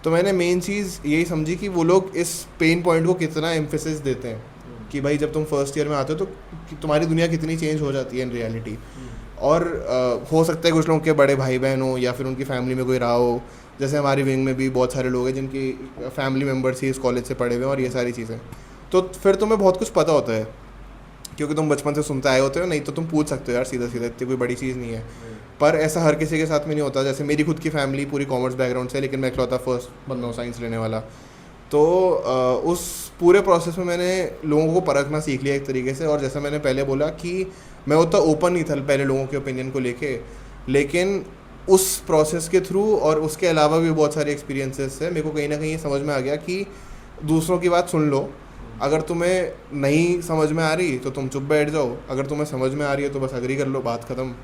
तो मैंने मेन चीज़ यही समझी कि वो लोग इस पेन पॉइंट को कितना एम्फेसिस देते हैं, कि भाई जब तुम फर्स्ट ईयर में आते हो तो तुम्हारी दुनिया कितनी चेंज हो जाती है इन रियलिटी। और हो सकता है कुछ लोगों के बड़े भाई बहन हो या फिर उनकी फैमिली में कोई रहा हो, जैसे हमारी विंग में भी बहुत सारे लोग हैं जिनकी फैमिली मेम्बर्स ही इस कॉलेज से पढ़े हुए हैं और ये सारी चीज़ें। तो फिर तुम्हें बहुत कुछ पता होता है क्योंकि तुम बचपन से सुनते आए होते हो, नहीं तो तुम पूछ सकते हो यार सीधा सीधा, इतनी कोई बड़ी चीज़ नहीं है। पर ऐसा हर किसी के साथ में नहीं होता। जैसे मेरी खुद की फैमिली पूरी कॉमर्स बैकग्राउंड से, लेकिन मैं इकलौता फर्स्ट बंदा हूँ साइंस लेने वाला। तो उस पूरे प्रोसेस में मैंने लोगों को परखना सीख लिया एक तरीके से। और जैसा मैंने पहले बोला कि मैं उतना ओपन नहीं था पहले लोगों के ओपिनियन को लेके, लेकिन उस प्रोसेस के थ्रू और उसके अलावा भी बहुत सारे एक्सपीरियंसेस है, मेरे को कहीं ना कहीं ये समझ में आ गया कि दूसरों की बात सुन लो। अगर तुम्हें नहीं समझ में आ रही तो तुम चुप बैठ जाओ, अगर तुम्हें समझ में आ रही है तो बस अग्री कर लो, बात ख़त्म।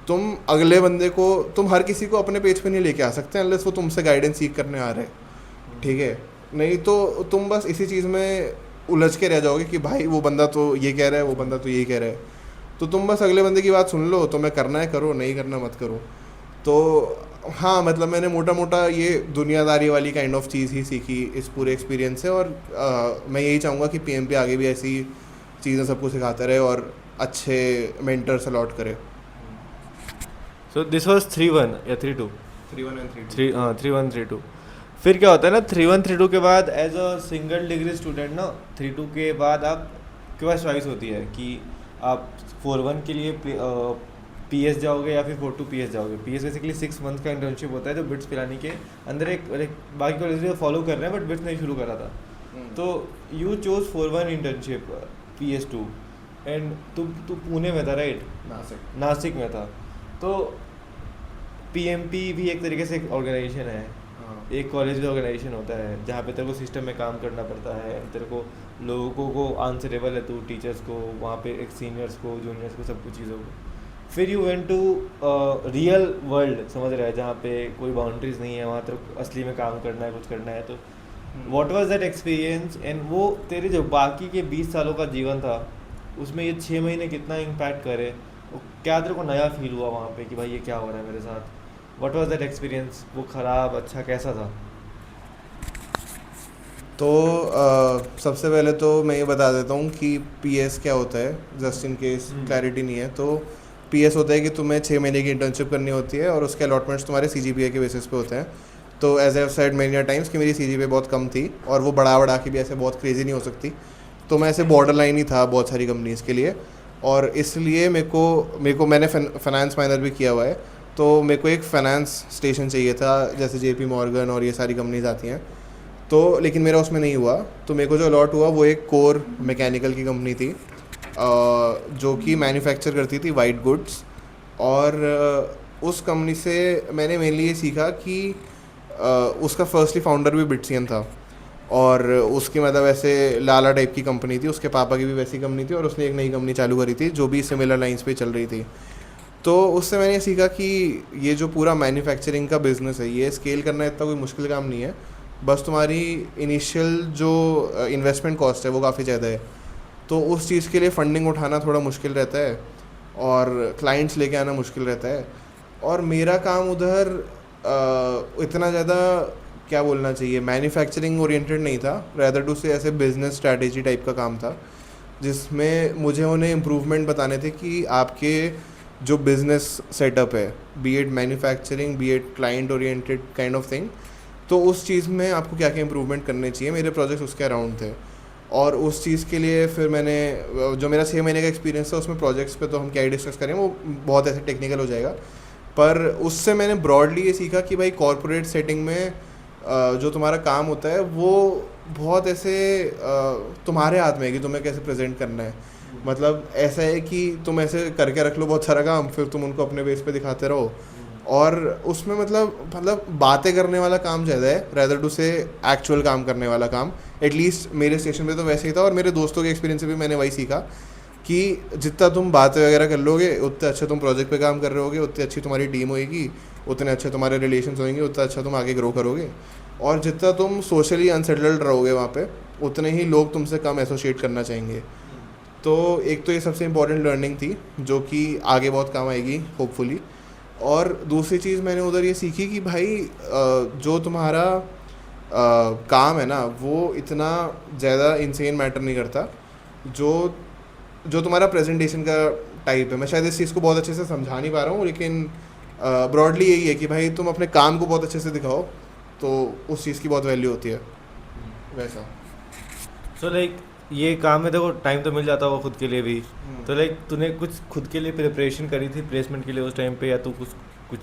तुम अगले बंदे को, तुम हर किसी को अपने पेज पे नहीं लेके आ सकते अनलेस वो तुमसे गाइडेंस सीख करने आ रहे, ठीक है? नहीं तो तुम बस इसी चीज़ में उलझ के रह जाओगे कि भाई वो बंदा तो ये कह रहा है, वो बंदा तो ये कह रहा है। तो तुम बस अगले बंदे की बात सुन लो, तुम्हें करना है करो, नहीं करना मत करो। तो हाँ, मतलब मैंने मोटा मोटा ये दुनियादारी वाली काइंड ऑफ चीज़ ही सीखी इस पूरे एक्सपीरियंस से। और मैं यही चाहूँगा कि पीएमपी आगे भी ऐसी चीज़ें सबको सिखाता रहे और अच्छे मेंटर्स अलॉट करे। सो दिस वाज 3-1 या 3-2? 3-1 and 3-2। 3-1 3-2। फिर क्या होता है ना, 3-1 3-2 के बाद as a single degree student ना, 3-2 के बाद आप के पास चॉइस होती है कि आप 4-1 के लिए पीएस जाओगे या फिर 4-2 पीएस जाओगे। पीएस बेसिकली 6 मंथ का इंटर्नशिप होता है जो बिट्स पिलानी के अंदर एक बाकी कॉलेज फॉलो कर रहे हैं, बट बिट्स नहीं शुरू करा था। तो you chose 4-1 internship PS2 and तू पुणे में था, राइट? नासिक में था। तो पीएमपी भी एक तरीके से एक ऑर्गेनाइजेशन है, एक कॉलेज ऑर्गेनाइजेशन होता है जहाँ पे तेरे को सिस्टम में काम करना पड़ता है, तेरे को लोगों को आंसरेबल है, तू टीचर्स को, वहाँ पे एक सीनियर्स को, जूनियर्स को, सब कुछ चीज़ों को। फिर you went to real world, समझ रहा है, जहाँ पे कोई बाउंड्रीज नहीं है, वहाँ तेरे को असली में काम करना है, कुछ करना है। तो what was that experience, and वो तेरे जो बाकी के 20 सालों का जीवन था उसमें ये 6 महीने कितना इम्पैक्ट करे, क्या तेरे को नया फील हुआ वहाँ पे कि भाई ये क्या हो रहा है मेरे साथ? What was that experience? वो ख़राब, अच्छा, कैसा था? तो सबसे पहले तो मैं ये बता देता हूँ कि पीएस क्या होता है, जस्ट इन केस क्लैरिटी नहीं है। तो पीएस होता है कि तुम्हें 6 महीने की इंटर्नशिप करनी होती है और उसके अलॉटमेंट्स तुम्हारे सीजीपीए के बेसिस पे होते हैं। तो as I said many times कि मेरी सीजीपीए बहुत कम थी और वो बढ़ा के भी ऐसे बहुत क्रेजी नहीं हो सकती। तो मैं ऐसे बॉर्डर लाइन ही था बहुत सारी कंपनीज़ के लिए, और इसलिए मैंने फाइनेंस माइनर भी किया हुआ है। तो मेरे को एक फाइनेंस स्टेशन चाहिए था, जैसे JP मॉर्गन और ये सारी कंपनीज आती हैं। तो लेकिन मेरा उसमें नहीं हुआ। तो मेरे को जो अलॉट हुआ वो एक कोर मैकेनिकल की कंपनी थी, जो कि मैन्युफैक्चर करती थी वाइट गुड्स। और उस कंपनी से मैंने मेनली ये सीखा कि उसका फर्स्टली फाउंडर भी बिट्सियन था, और उसकी मतलब ऐसे लाला टाइप की कंपनी थी, उसके पापा की भी वैसी कंपनी थी, और उसने एक नई कंपनी चालू करी थी जो भी सिमिलर लाइंस पे चल रही थी। तो उससे मैंने ये सीखा कि ये जो पूरा मैन्युफैक्चरिंग का बिज़नेस है, ये स्केल करना इतना कोई मुश्किल काम नहीं है। बस तुम्हारी इनिशियल जो इन्वेस्टमेंट कॉस्ट है वो काफ़ी ज़्यादा है, तो उस चीज़ के लिए फ़ंडिंग उठाना थोड़ा मुश्किल रहता है और क्लाइंट्स लेके आना मुश्किल रहता है। और मेरा काम उधर इतना ज़्यादा, क्या बोलना चाहिए, मैन्युफैक्चरिंग ओरिएंटेड नहीं था, रैदर टू से ऐसे बिजनेस स्ट्रैटेजी टाइप का काम था, जिसमें मुझे उन्हें इम्प्रूवमेंट बताने थे कि आपके जो बिज़नेस सेटअप है, be it manufacturing, be it client oriented kind of thing, तो उस चीज़ में आपको क्या क्या इम्प्रूवमेंट करने चाहिए। मेरे प्रोजेक्ट्स उसके अराउंड थे, और उस चीज़ के लिए फिर मैंने जो मेरा 6 महीने का एक्सपीरियंस था उसमें प्रोजेक्ट्स पे तो हम क्या ही डिस्कस करें, वो बहुत ऐसे टेक्निकल हो जाएगा। पर उससे मैंने ब्रॉडली ये सीखा कि भाई कॉर्पोरेट सेटिंग में जो तुम्हारा काम होता है वो बहुत ऐसे तुम्हारे हाथ में है कि तुम्हें कैसे प्रेजेंट करना है। मतलब ऐसा है कि तुम ऐसे करके रख लो बहुत सारा काम, फिर तुम उनको अपने बेस पे दिखाते रहो, और उसमें मतलब बातें करने वाला काम ज़्यादा है रैदर टू से एक्चुअल काम करने वाला काम। एटलीस्ट मेरे स्टेशन पे तो वैसे ही था, और मेरे दोस्तों के एक्सपीरियंस से भी मैंने वही सीखा कि जितना तुम बातें वगैरह कर लोगे उतने अच्छे तुम प्रोजेक्ट पे काम कर रहे होगे, उतनी अच्छी तुम्हारी टीम होएगी, उतने अच्छे तुम्हारे रिलेशंस होंगे, उतना अच्छा तुम आगे ग्रो करोगे। और जितना तुम सोशली अनसेटल्ड रहोगे वहाँ पे, उतने ही लोग तुमसे कम एसोशिएट करना चाहेंगे। तो एक तो ये सबसे इम्पॉर्टेंट लर्निंग थी जो कि आगे बहुत काम आएगी होपफुली। और दूसरी चीज़ मैंने उधर ये सीखी कि भाई जो तुम्हारा काम है ना वो इतना ज़्यादा इंसेन मैटर नहीं करता, जो तुम्हारा प्रेजेंटेशन का टाइप है। मैं शायद इस चीज़ को बहुत अच्छे से समझा नहीं पा रहा हूँ, लेकिन ब्रॉडली यही है कि भाई तुम अपने काम को बहुत अच्छे से दिखाओ तो उस चीज़ की बहुत वैल्यू होती है, वैसा। सो लाइक ये काम में देखो टाइम तो मिल जाता होगा खुद के लिए भी, तो लाइक तूने कुछ खुद के लिए प्रिपरेशन करी थी प्लेसमेंट के लिए उस टाइम पे, या तू कुछ कुछ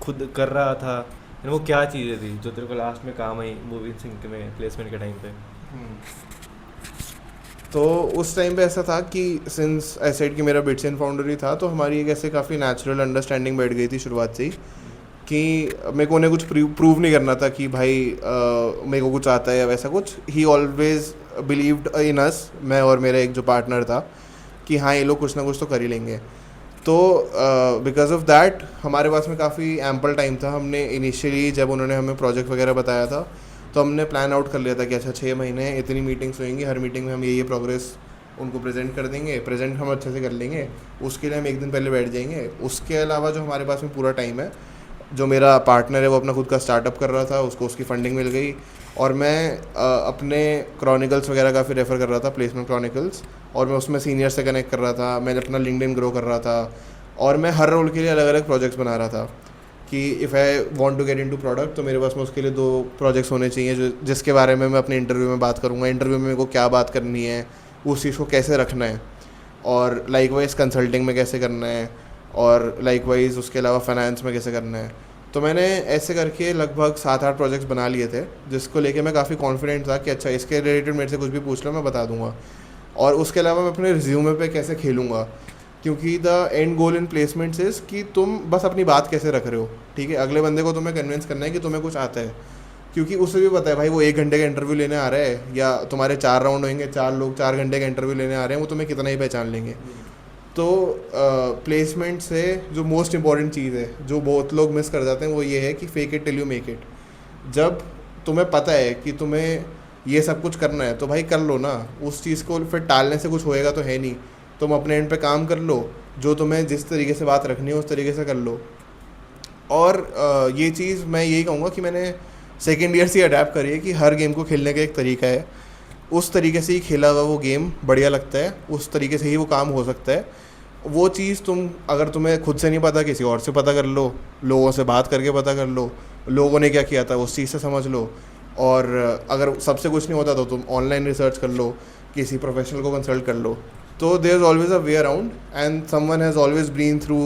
खुद कर रहा था? And वो क्या चीज़ें थी जो तेरे को लास्ट में काम आई मूवी सिंक में प्लेसमेंट के टाइम पे? तो उस टाइम पे ऐसा था कि सिंस आई सेड कि मेरा बिट्स एंड फाउंडर ही था, तो हमारी एक ऐसे काफ़ी नेचुरल अंडरस्टैंडिंग बैठ गई थी शुरुआत से ही कि मेरे को उन्हें कुछ प्रूव नहीं करना था कि भाई मेरे को कुछ आता है या वैसा कुछ. ही ऑलवेज बिलीव्ड इन अस, मैं और मेरा एक जो पार्टनर था, कि हाँ ये लोग कुछ ना कुछ तो कर ही लेंगे. तो बिकॉज ऑफ दैट हमारे पास में काफ़ी एम्पल टाइम था. हमने इनिशियली जब उन्होंने हमें प्रोजेक्ट वगैरह बताया था, तो हमने प्लान आउट कर लिया था कि अच्छा 6 महीने हैं, इतनी मीटिंग्स होंगी, हर मीटिंग में हम ये प्रोग्रेस उनको प्रेजेंट कर देंगे, प्रेजेंट हम अच्छे से कर लेंगे, उसके लिए हम एक दिन पहले बैठ जाएंगे. उसके अलावा जो हमारे पास में पूरा टाइम है, जो मेरा पार्टनर है वो अपना खुद का स्टार्टअप कर रहा था, उसको उसकी फंडिंग मिल गई, और मैं अपने क्रॉनिकल्स वगैरह काफ़ी रेफ़र कर रहा था, प्लेसमेंट क्रॉनिकल्स, और मैं उसमें सीनियर से कनेक्ट कर रहा था, मैंने अपना लिंक्डइन ग्रो कर रहा था, और मैं हर रोल के लिए अलग अलग प्रोजेक्ट्स बना रहा था कि if I want to get into product, तो मेरे पास में उसके लिए 2 प्रोजेक्ट्स होने चाहिए जो जिसके बारे में मैं अपने इंटरव्यू में बात करूँगा. इंटरव्यू में मेरे को क्या बात करनी है, उस चीज़ को कैसे रखना है, और लाइकवाइज कंसल्टिंग में कैसे करना है, और लाइकवाइज उसके अलावा फाइनेंस में कैसे करना है. तो मैंने ऐसे करके लगभग 7-8 प्रोजेक्ट्स बना लिए थे, जिसको लेके मैं काफ़ी कॉन्फिडेंट था कि अच्छा इसके रिलेटेड मेरे से कुछ भी पूछ लो मैं बता दूंगा. और उसके अलावा मैं अपने रिज्यूमे पे कैसे खेलूँगा, क्योंकि the end goal in placements is कि तुम बस अपनी बात कैसे रख रहे हो. ठीक है, अगले बंदे को तुम्हें कन्विंस करना है कि तुम्हें कुछ आता है, क्योंकि उसे भी पता है भाई वो 1 घंटे का इंटरव्यू लेने आ रहा है, या तुम्हारे 4 राउंड होंगे, 4 लोग 4 घंटे का इंटरव्यू लेने आ रहे हैं, वो तुम्हें कितना ही पहचान लेंगे. तो प्लेसमेंट से जो मोस्ट इम्पॉर्टेंट चीज़ है जो बहुत लोग मिस कर जाते हैं, वो ये है कि fake it till you make it. जब तुम्हें पता है कि तुम्हें ये सब कुछ करना है, तो भाई कर लो ना. उस चीज़ को फिर टालने से कुछ होएगा तो है नहीं. तुम अपने एंड पे काम कर लो, जो तुम्हें जिस तरीके से बात रखनी है उस तरीके से कर लो. और ये चीज़ मैं यही कहूँगा कि मैंने सेकेंड ईयर से अडेप्ट करी है कि हर गेम को खेलने का एक तरीका है, उस तरीके से ही खेला हुआ वो गेम बढ़िया लगता है, उस तरीके से ही वो काम हो सकता है. वो चीज़ तुम अगर तुम्हें खुद से नहीं पता, किसी और से पता कर लो, लोगों से बात करके पता कर लो, लोगों ने क्या किया था उस चीज़ से समझ लो. और अगर सबसे कुछ नहीं होता तो तुम ऑनलाइन रिसर्च कर लो, किसी प्रोफेशनल को कंसल्ट कर लो. तो there is always a way around, and someone has always been through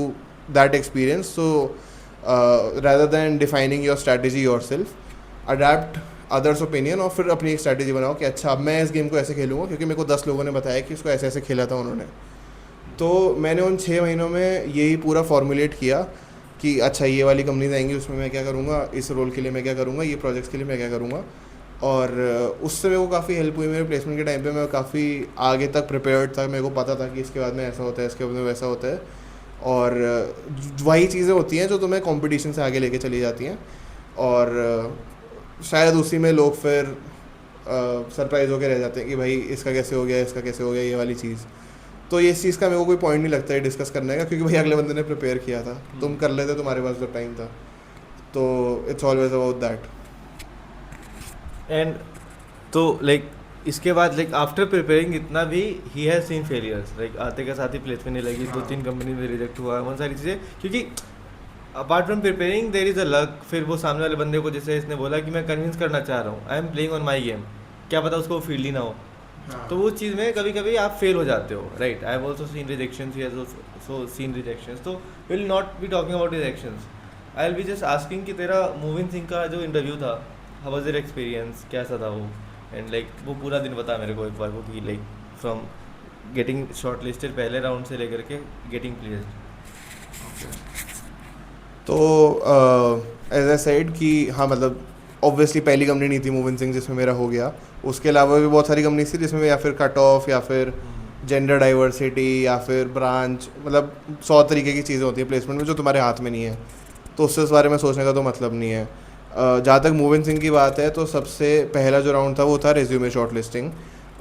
that experience. So rather than defining your strategy yourself, adapt others opinion, और फिर अपनी एक स्ट्रैटेजी बनाओ कि अच्छा अब मैं इस गेम को ऐसे खेलूँगा क्योंकि मेरे को 10 लोगों ने बताया कि इसको ऐसे ऐसे खेला था उन्होंने. तो मैंने उन 6 महीनों में यही पूरा फॉर्मुलेट किया कि अच्छा ये वाली कंपनीज आएंगी, उसमें मैं क्या करूँगा, इस रोल के लिए मैं क्या करूँगा, ये प्रोजेक्ट्स के लिए मैं क्या करूँगा. और उससे मेरे को काफ़ी हेल्प हुई. मेरे प्लेसमेंट के टाइम पे मैं काफ़ी आगे तक प्रिपेयर्ड था, मेरे को पता था कि इसके बाद में ऐसा होता है, इसके बाद में वैसा होता है. और वही चीज़ें होती हैं जो तुम्हें कंपटीशन से आगे लेके चली जाती हैं. और शायद उसी में लोग फिर सरप्राइज होकर रह जाते हैं कि भाई इसका कैसे हो गया, इसका कैसे हो गया, ये वाली चीज़. तो ये चीज़ का मेरे को कोई पॉइंट नहीं लगता है डिस्कस करने का, क्योंकि भाई अगले बंदे ने प्रिपेयर किया था, तुम कर लेते, तुम्हारे पास जब टाइम था. तो it's always about that. And तो लाइक इसके बाद लाइक आफ्टर प्रिपेयरिंग इतना भी he has seen failures, like आते के साथ ही प्लेसमेंट नहीं लगी, 2-3 कंपनी में रिजेक्ट हुआ, बहुत सारी चीज़ें. क्योंकि apart from preparing there is a luck. फिर वो सामने वाले बंदे को जैसे इसने बोला कि मैं कन्विंस करना चाह रहा हूँ, I am playing on my game, क्या पता उसको फील्ड ही ना हो. तो वो चीज़ में कभी कभी आप फेल हो जाते हो, right. I have also seen rejections, he has also seen rejections. तो will not be talking about rejections, I will be just asking कि तेरा मूविंग सिंह का जो इंटरव्यू था, हाउ वाज योर एक्सपीरियंस, कैसा था वो. एंड लाइक वो पूरा दिन बता मेरे को एक बार वो कि like from getting short listed पहले राउंड से लेकर के गेटिंग प्लेस्ड. तो एज आई सेड कि हाँ मतलब ऑब्वियसली पहली कंपनी नहीं थी मूविंग सिंह जिसमें मेरा हो गया. उसके अलावा भी बहुत सारी कंपनीज थी जिसमें या फिर कट ऑफ, या फिर जेंडर डाइवर्सिटी, या फिर ब्रांच, मतलब 100 तरीके की चीज़ें होती हैं प्लेसमेंट में जो तुम्हारे हाथ में नहीं है. तो उससे उस बारे में सोचने का तो मतलब नहीं है. जहाँ तक मूविंग सिंह की बात है, तो सबसे पहला जो राउंड था वो था रिज्यूमे शॉर्ट लिस्टिंग,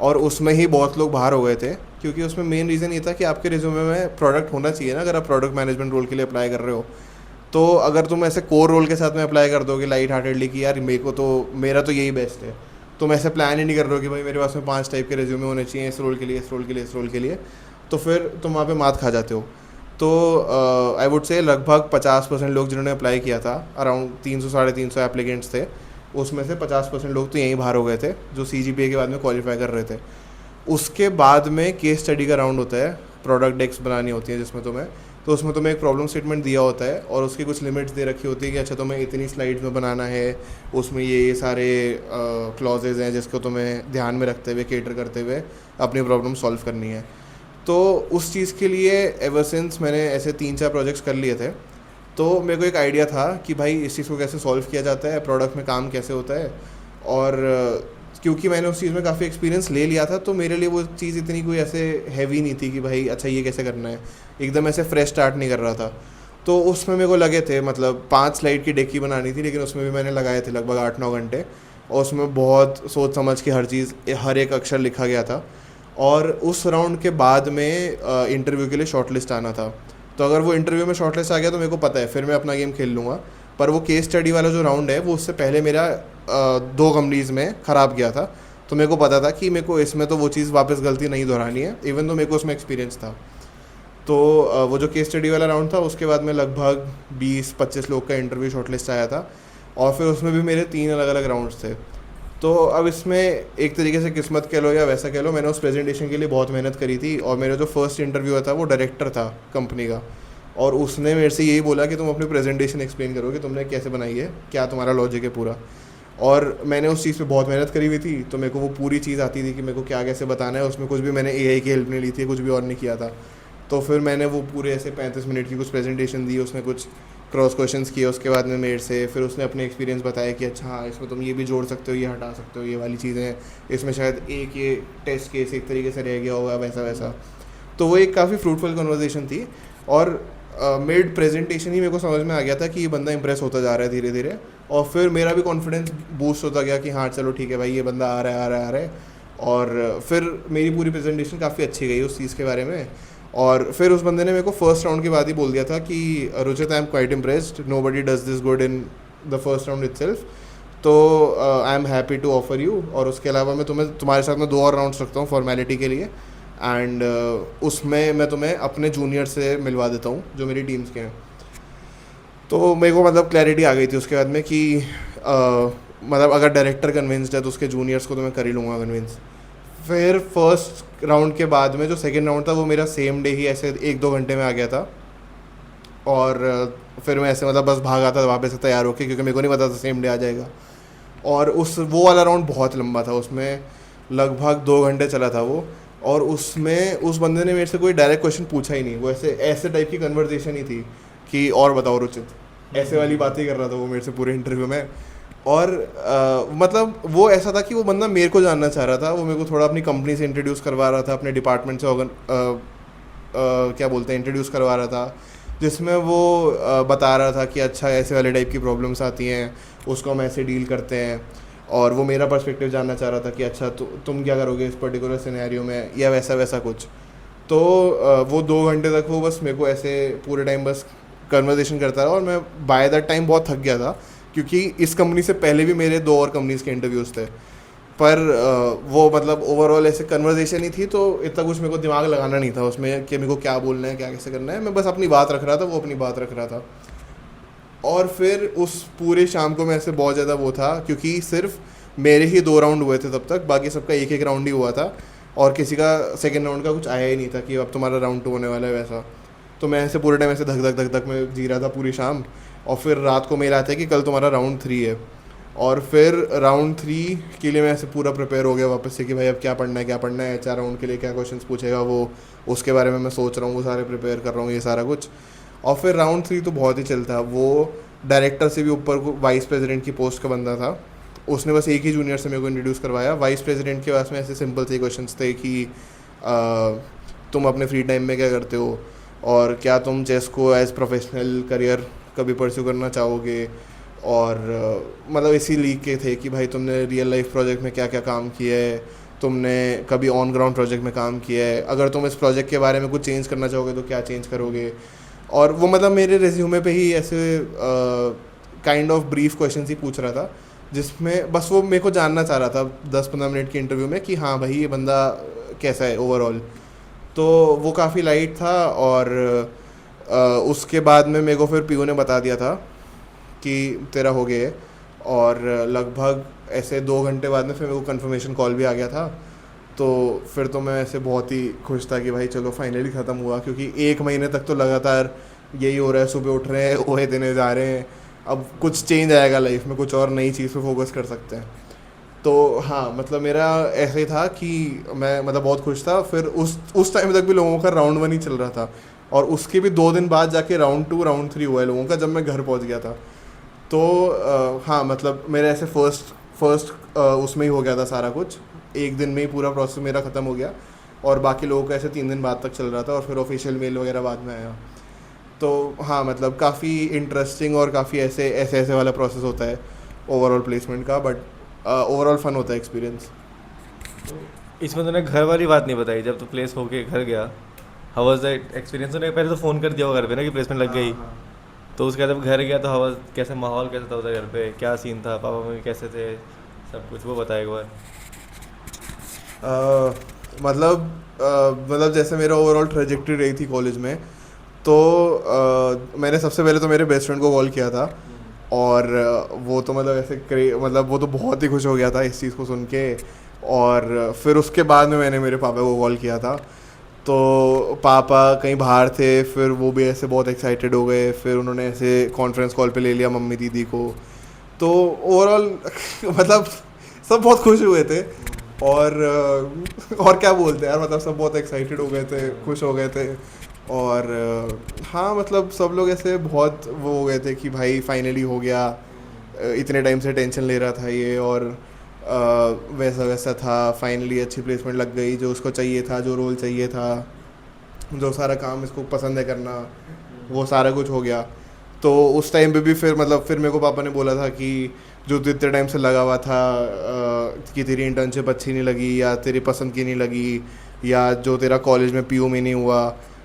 और उसमें ही बहुत लोग बाहर हो गए थे, क्योंकि उसमें मेन रीज़न ये था कि आपके रिज्यूमे में प्रोडक्ट होना चाहिए ना. अगर आप प्रोडक्ट मैनेजमेंट रोल के लिए अप्लाई कर रहे हो, तो अगर तुम ऐसे कोर रोल के साथ में अप्लाई कर दोगे लाइट हार्टेडली कि यार मेरा तो यही बेस्ट है, तुम ऐसे प्लान ही नहीं कर रहे हो कि भाई मेरे पास में 5 टाइप के रिज्यूमे होने चाहिए इस रोल के लिए, इस रोल के लिए, इस रोल के लिए, तो फिर तुम वहाँ पे मात खा जाते हो. तो आई वुड से लगभग 50% लोग जिन्होंने अप्लाई किया था, अराउंड 300-350 एप्लीकेंट्स थे, उसमें से 50% लोग तो यहीं बाहर हो गए थे जो CGPA के बाद में क्वालिफाई कर रहे थे. उसके बाद में केस स्टडी का राउंड होता है, प्रोडक्ट डेक्स बनानी होती है जिसमें तुम्हें, तो उसमें तुम्हें एक प्रॉब्लम स्टेटमेंट दिया होता है और उसकी कुछ लिमिट्स दे रखी होती है कि अच्छा तुम्हें इतनी स्लाइड्स में बनाना है, उसमें ये सारे क्लॉजेज हैं जिसको तुम्हें ध्यान में रखते हुए केटर करते हुए अपनी प्रॉब्लम सॉल्व करनी है। तो उस चीज़ के लिए एवर सिंस मैंने ऐसे 3-4 प्रोजेक्ट्स कर लिए थे, तो मेरे को एक आइडिया था कि भाई इस चीज़ को कैसे सॉल्व किया जाता है, प्रोडक्ट में काम कैसे होता है। और क्योंकि मैंने उस चीज़ में काफ़ी एक्सपीरियंस ले लिया था, तो मेरे लिए वो चीज़ इतनी कोई ऐसे हैवी नहीं थी कि भाई अच्छा ये कैसे करना है, एकदम ऐसे फ्रेश स्टार्ट नहीं कर रहा था। तो उसमें मेरे को लगे थे, मतलब 5 स्लाइड की डेकी बनानी थी, लेकिन उसमें भी मैंने लगाए थे लगभग 8-9 घंटे, और उसमें बहुत सोच समझ के हर चीज़, हर एक अक्षर लिखा गया था। और उस राउंड के बाद में इंटरव्यू के लिए शॉर्ट लिस्ट आना था। तो अगर वो इंटरव्यू में शॉर्ट लिस्ट आ गया तो मेरे को पता है फिर मैं अपना गेम खेल लूँगा। पर वो केस स्टडी वाला जो राउंड है वो उससे पहले मेरा 2 कंपनीज़ में ख़राब गया था, तो मेरे को पता था कि मेरे को इसमें तो वो चीज़ वापस गलती नहीं दोहरानी है, इवन तो मेरे को उसमें एक्सपीरियंस था। तो वो जो केस स्टडी वाला राउंड था उसके बाद में लगभग 20-25 लोग का इंटरव्यू शॉर्ट लिस्ट आया था, और फिर उसमें भी मेरे 3 अलग अलग राउंड्स थे। तो अब इसमें एक तरीके से किस्मत कह लो या वैसा कह लो, मैंने उस प्रेजेंटेशन के लिए बहुत मेहनत करी थी, और मेरा जो फर्स्ट इंटरव्यू था वो डायरेक्टर था कंपनी का, और उसने मेरे से यही बोला कि तुम अपनी प्रेजेंटेशन एक्सप्लेन करो कि तुमने कैसे बनाई है, क्या तुम्हारा लॉजिक है पूरा। और मैंने उस चीज़ पे बहुत मेहनत करी हुई थी, तो मेरे को वो पूरी चीज़ आती थी कि मेरे को क्या कैसे बताना है। उसमें कुछ भी मैंने एआई की हेल्प नहीं ली थी, कुछ भी और नहीं किया था। तो फिर मैंने वो पूरे ऐसे 35 मिनट की कुछ प्रेजेंटेशन दी, उसमें कुछ क्रॉस क्वेश्चंस किए उसके बाद में मेरे से, फिर उसने अपने एक्सपीरियंस बताया कि अच्छा हाँ इसमें तुम ये भी जोड़ सकते हो, ये हटा सकते हो, ये वाली चीज़ें हैं, इसमें शायद एक ये टेस्ट केस एक तरीके से रह गया होगा, वैसा वैसा। तो वो एक काफ़ी फ्रूटफुल कन्वर्सेशन थी, और मिड प्रेजेंटेशन ही मेरे को समझ में आ गया था कि ये बंदा इंप्रेस होता जा रहा है धीरे धीरे, और फिर मेरा भी कॉन्फिडेंस बूस्ट होता गया कि हाँ चलो ठीक है भाई ये बंदा आ रहा है आ रहा है आ रहा है। और फिर मेरी पूरी प्रेजेंटेशन काफ़ी अच्छी गई उस चीज़ के बारे में। और फिर उस बंदे ने मेरे को फर्स्ट राउंड के बाद ही बोल दिया था कि Ruchit I am quite impressed, nobody does this good in the first round itself, तो I am happy to offer you, और उसके अलावा मैं तुम्हारे साथ में 2 और राउंड्स रखता हूँ फॉर्मेलिटी के लिए, एंड उसमें मैं तुम्हें अपने जूनियर से मिलवा देता हूँ जो मेरी टीम्स के हैं। तो मेरे को मतलब क्लैरिटी आ गई थी उसके बाद में कि मतलब अगर डायरेक्टर कन्विंस्ड है तो उसके जूनियर्स को तो मैं कर ही लूँगा कन्विंस। फिर फर्स्ट राउंड के बाद में जो सेकेंड राउंड था वो मेरा सेम डे ही ऐसे 1-2 घंटे में आ गया था, और फिर मैं ऐसे मतलब बस भागा था वापस से तैयार होके, क्योंकि मेरे को नहीं पता था सेम डे आ जाएगा। और वो वाला राउंड बहुत लंबा था, उसमें लगभग 2 घंटे चला था वो, और उसमें उस बंदे ने मेरे से कोई डायरेक्ट क्वेश्चन पूछा ही नहीं, वो ऐसे टाइप की कन्वर्सेशन ही थी कि और बताओ रुचित, ऐसे वाली बातें कर रहा था वो मेरे से पूरे इंटरव्यू में। और मतलब वो ऐसा था कि वो बंदा मेरे को जानना चाह रहा था, वो मेरे को थोड़ा अपनी कंपनी से इंट्रोड्यूस करवा रहा था, अपने डिपार्टमेंट से क्या बोलते हैं इंट्रोड्यूस करवा रहा था, जिसमें वो बता रहा था कि अच्छा ऐसे वाले टाइप की प्रॉब्लम्स आती हैं, उसको हम ऐसे डील करते हैं। और वो मेरा पर्सपेक्टिव जानना चाह रहा था कि अच्छा तुम क्या करोगे इस पर्टिकुलर सिनेरियो में, या वैसा वैसा कुछ। तो वो 2 घंटे तक वो बस मेरे को ऐसे पूरे टाइम बस कन्वर्सेशन करता रहा, और मैं बाय दैट टाइम बहुत थक गया था, क्योंकि इस कंपनी से पहले भी मेरे 2 और कंपनीज़ के इंटरव्यूज़ थे। पर वो मतलब ओवरऑल ऐसे कन्वर्सेशन ही थी, तो इतना कुछ मेरे को दिमाग लगाना नहीं था उसमें कि मेरे को क्या बोलना है क्या कैसे करना है, मैं बस अपनी बात रख रहा था, वो अपनी बात रख रहा था। और फिर उस पूरे शाम को मैं ऐसे बहुत ज़्यादा वो था, क्योंकि सिर्फ मेरे ही 2 राउंड हुए थे तब तक, बाकी सबका एक राउंड ही हुआ था, और किसी का सेकेंड राउंड का कुछ आया ही नहीं था कि अब तुम्हारा राउंड 2 होने वाला है वैसा। तो मैं ऐसे पूरे टाइम ऐसे धक धक धक धक में जी रहा था पूरी शाम, और फिर रात को मेल आता है कि कल तुम्हारा राउंड 3 है। और फिर राउंड 3 के लिए मैं ऐसे पूरा प्रिपेयर हो गया वापस से कि भाई अब क्या पढ़ना है, HR राउंड के लिए क्या क्वेश्चंस पूछेगा वो, उसके बारे में मैं सोच रहा हूँ, वो सारे प्रिपेयर कर रहा हूँ ये सारा कुछ। और फिर राउंड 3 तो बहुत ही चलता, वो डायरेक्टर से भी ऊपर वाइस प्रेसिडेंट की पोस्ट का बंदा था, उसने बस एक ही जूनियर से मेरे को इंट्रोड्यूस करवाया। वाइस प्रेसिडेंट के पास में ऐसे सिंपल से क्वेश्चंस थे कि तुम अपने फ्री टाइम में क्या करते हो, और क्या तुम चेस को एज प्रोफेशनल करियर कभी परस्यू करना चाहोगे, और मतलब इसी लीग के थे कि भाई तुमने रियल लाइफ प्रोजेक्ट में क्या क्या काम किया है, तुमने कभी ऑन ग्राउंड प्रोजेक्ट में काम किया है, अगर तुम इस प्रोजेक्ट के बारे में कुछ चेंज करना चाहोगे तो क्या चेंज करोगे। और वो मतलब मेरे रेज्यूमे पे ही ऐसे काइंड ऑफ ब्रीफ क्वेश्चन ही पूछ रहा था, जिसमें बस वो मेरे को जानना चाह रहा था 10-15 मिनट के इंटरव्यू में कि हाँ भाई ये बंदा कैसा है ओवरऑल। तो वो काफ़ी लाइट था, और उसके बाद में मेरे को फिर पीयू ने बता दिया था कि तेरा हो गया है, और लगभग ऐसे 2 घंटे बाद में फिर मेरे को कंफर्मेशन कॉल भी आ गया था। तो फिर तो मैं ऐसे बहुत ही खुश था कि भाई चलो फाइनली ख़त्म हुआ, क्योंकि 1 महीने तक तो लगातार यही हो रहा है, सुबह उठ रहे हैं, ओहे देने जा रहे हैं। अब कुछ चेंज आएगा लाइफ में, कुछ और नई चीज़ पे फोकस कर सकते हैं। तो हाँ, मतलब मेरा ऐसे ही था कि मैं मतलब बहुत खुश था। फिर उस टाइम तक भी लोगों का राउंड 1 ही चल रहा था, और उसके भी 2 दिन बाद जाके राउंड 2 राउंड 3 हुआ है लोगों का, जब मैं घर पहुंच गया था। तो हाँ, मतलब मेरे ऐसे फर्स्ट उसमें ही हो गया था सारा कुछ, एक दिन में ही पूरा प्रोसेस मेरा ख़त्म हो गया। और बाकी लोगों का ऐसे 3 दिन बाद तक चल रहा था, और फिर ऑफिशियल मेल वगैरह बाद में आया। तो हाँ, मतलब काफ़ी इंटरेस्टिंग और काफ़ी ऐसे ऐसे ऐसे वाला प्रोसेस होता है ओवरऑल प्लेसमेंट का, बट ओवरऑल फ़न होता है एक्सपीरियंस। तो इसमें तूने घर वाली बात नहीं बताई, जब तू प्लेस होके घर गया, हाउ वाज दैट एक्सपीरियंस? तूने पहले तो फ़ोन कर दिया होगा घर पे ना कि प्लेसमेंट लग गई, तो उसके बाद जब घर गया तो हाउ कैसे माहौल कैसा था उधर घर पे, क्या सीन था, पापा मम्मी कैसे थे, सब कुछ वो बताए एक बार। मतलब जैसे मेरा ओवरऑल ट्रेजेक्ट्री रही थी कॉलेज में, तो मैंने सबसे पहले तो मेरे बेस्ट फ्रेंड को कॉल किया था। और वो तो मतलब मतलब वो तो बहुत ही खुश हो गया था इस चीज़ को सुन के। और फिर उसके बाद में मैंने मेरे पापा को कॉल किया था, तो पापा कहीं बाहर थे, फिर वो भी ऐसे बहुत एक्साइटेड हो गए, फिर उन्होंने ऐसे कॉन्फ्रेंस कॉल पे ले लिया मम्मी दीदी को। तो ओवरऑल मतलब सब बहुत खुश हुए थे। और क्या बोलते हैं यार, मतलब सब बहुत एक्साइटेड हो गए थे, खुश हो गए थे। और हाँ, मतलब सब लोग ऐसे बहुत वो हो गए थे कि भाई फाइनली हो गया, इतने टाइम से टेंशन ले रहा था ये, और वैसा वैसा था, फाइनली अच्छी प्लेसमेंट लग गई, जो उसको चाहिए था, जो रोल चाहिए था, जो सारा काम इसको पसंद है करना, वो सारा कुछ हो गया। तो उस टाइम पे भी फिर मतलब फिर मेरे को पापा ने बोला था कि जो तू इतने टाइम से लगा हुआ था, कि तेरी इंटर्नशिप अच्छी नहीं लगी, या तेरी पसंद की नहीं लगी, या जो तेरा कॉलेज में पीयू में नहीं हुआ,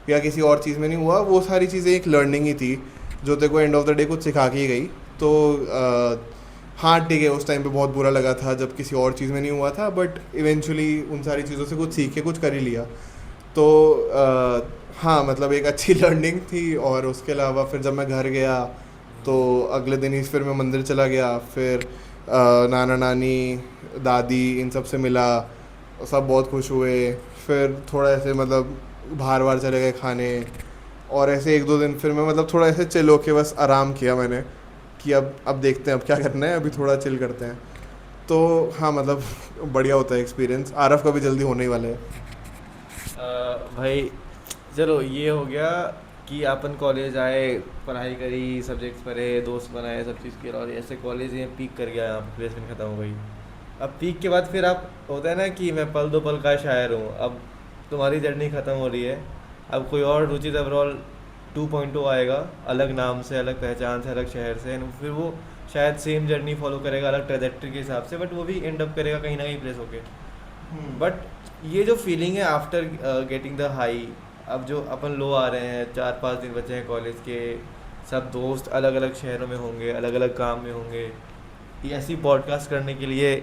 या किसी और चीज़ में नहीं हुआ, वो सारी चीज़ें एक लर्निंग ही थी, जो तेरे को एंड ऑफ द डे कुछ सिखा के ही गई। तो हाँ ठीक है, उस टाइम पे बहुत बुरा लगा था जब किसी और चीज़ में नहीं हुआ था, बट इवेंचुअली उन सारी चीज़ों से कुछ सीख के कुछ कर ही लिया। तो हाँ, मतलब एक अच्छी लर्निंग थी। और उसके अलावा फिर जब मैं घर गया, तो अगले दिन ही फिर मैं मंदिर चला गया, फिर नाना नानी दादी इन सब से मिला, सब बहुत खुश हुए। फिर थोड़ा ऐसे मतलब बाहर बाहर चले गए खाने, और ऐसे 1-2 दिन फिर मैं मतलब थोड़ा ऐसे चिल होके बस आराम किया मैंने, कि अब देखते हैं अब क्या करना है, अभी थोड़ा चिल करते हैं। तो हाँ, मतलब बढ़िया होता है एक्सपीरियंस। आरफ का भी जल्दी होने ही वाला है। भाई चलो ये हो गया कि अपन कॉलेज आए, पढ़ाई करी, सब्जेक्ट्स पढ़े, दोस्त बनाए, सब चीज़ किया, और ऐसे कॉलेज ये पीक कर गया, यहाँ प्लेसमेंट ख़त्म हो गई। अब पीक के बाद फिर आप होता है ना कि मैं पल दो पल का शायर हूँ, अब तुम्हारी जर्नी ख़त्म हो रही है, अब कोई और रुचित अग्रवाल 2.0 आएगा, अलग नाम से, अलग पहचान से, अलग शहर से, and फिर वो शायद सेम जर्नी फॉलो करेगा अलग ट्रेजेक्ट्री के हिसाब से, बट वो भी एंड अप करेगा कहीं ना कहीं प्लेस होके। बट ये जो फीलिंग है आफ्टर गेटिंग द हाई, अब जो अपन लो आ रहे हैं, 4-5 दिन बचे हैं कॉलेज के, सब दोस्त अलग अलग शहरों में होंगे, अलग अलग काम में होंगे, ये ऐसी पॉडकास्ट करने के लिए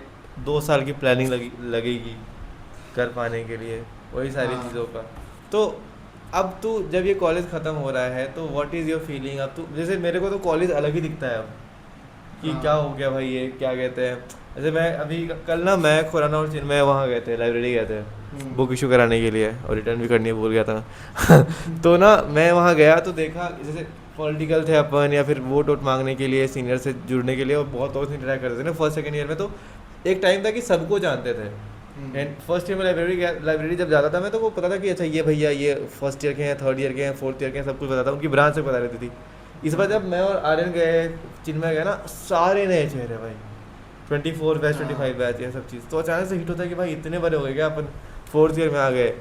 2 साल की प्लानिंग लगेगी कर पाने के लिए, वही सारी चीज़ों का। तो अब तू जब ये कॉलेज ख़त्म हो रहा है, तो व्हाट इज़ योर फीलिंग? अब तू जैसे मेरे को तो कॉलेज अलग ही दिखता है अब, कि क्या हो गया भाई, ये क्या कहते हैं। जैसे मैं अभी कल ना मैं खुराना और चिन्मय वहाँ गए थे, लाइब्रेरी गए थे बुक इशू कराने के लिए, और रिटर्न भी करनी भूल गया था तो ना मैं वहाँ गया तो देखा जैसे पॉलिटिकल थे अपन, या फिर वोट वोट मांगने के लिए सीनियर से जुड़ने के लिए, और बहुत लोगों से इंटरेक्ट करते थे ना फर्स्ट सेकंड ईयर में। तो एक टाइम था कि सबको जानते थे, एंड फर्स्ट ईयर में लाइब्रेरी जब जाता था मैं, तो वो पता था कि अच्छा ये भैया ये फर्स्ट ईयर के हैं, थर्ड ईयर के हैं, फोर्थ ईयर के हैं, सब कुछ पता था, उनकी ब्रांच से पता रहती थी। इस बार जब मैं और आर्यन गए, चिन्मय गए ना, सारे नए चेहरे भाई, 24 बैच, 25 बैच, ये सब चीज़। तो अचानक से हिट होता है कि भाई इतने बड़े हो गए क्या अपन, फोर्थ ईयर में आ गए।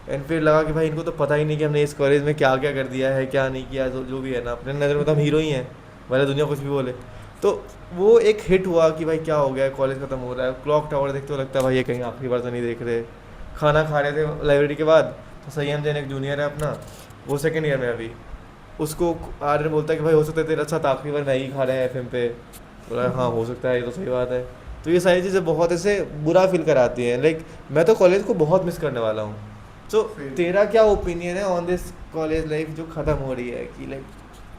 एंड फिर लगा कि भाई इनको तो पता ही नहीं कि हमने इस कॉलेज में क्या क्या कर दिया है, क्या नहीं किया, जो भी है ना, अपने नज़र में तो हम हीरो ही हैं, भले दुनिया कुछ भी बोले। तो वो एक हिट हुआ कि भाई क्या हो गया, कॉलेज ख़त्म हो रहा है। क्लॉक टावर देखते हो लगता है भाई ये कहीं आखिरी बार तो नहीं देख रहे। खाना खा रहे थे लाइब्रेरी के बाद, तो संयम जैन एक जूनियर है अपना, वो सेकेंड ईयर में अभी, उसको आर्यन बोलता है कि भाई हो सकता है तेरा साथ आखिरी बार मैगी खा रहे हैं FM पे। बोला हाँ हो सकता है, ये तो सही बात है। तो ये सारी चीज़ें बहुत ऐसे बुरा फील कराती हैं। लाइक मैं तो कॉलेज को बहुत मिस करने वाला हूँ। तो तेरा क्या ओपिनियन है ऑन दिस कॉलेज लाइफ जो ख़त्म हो रही है, कि लाइक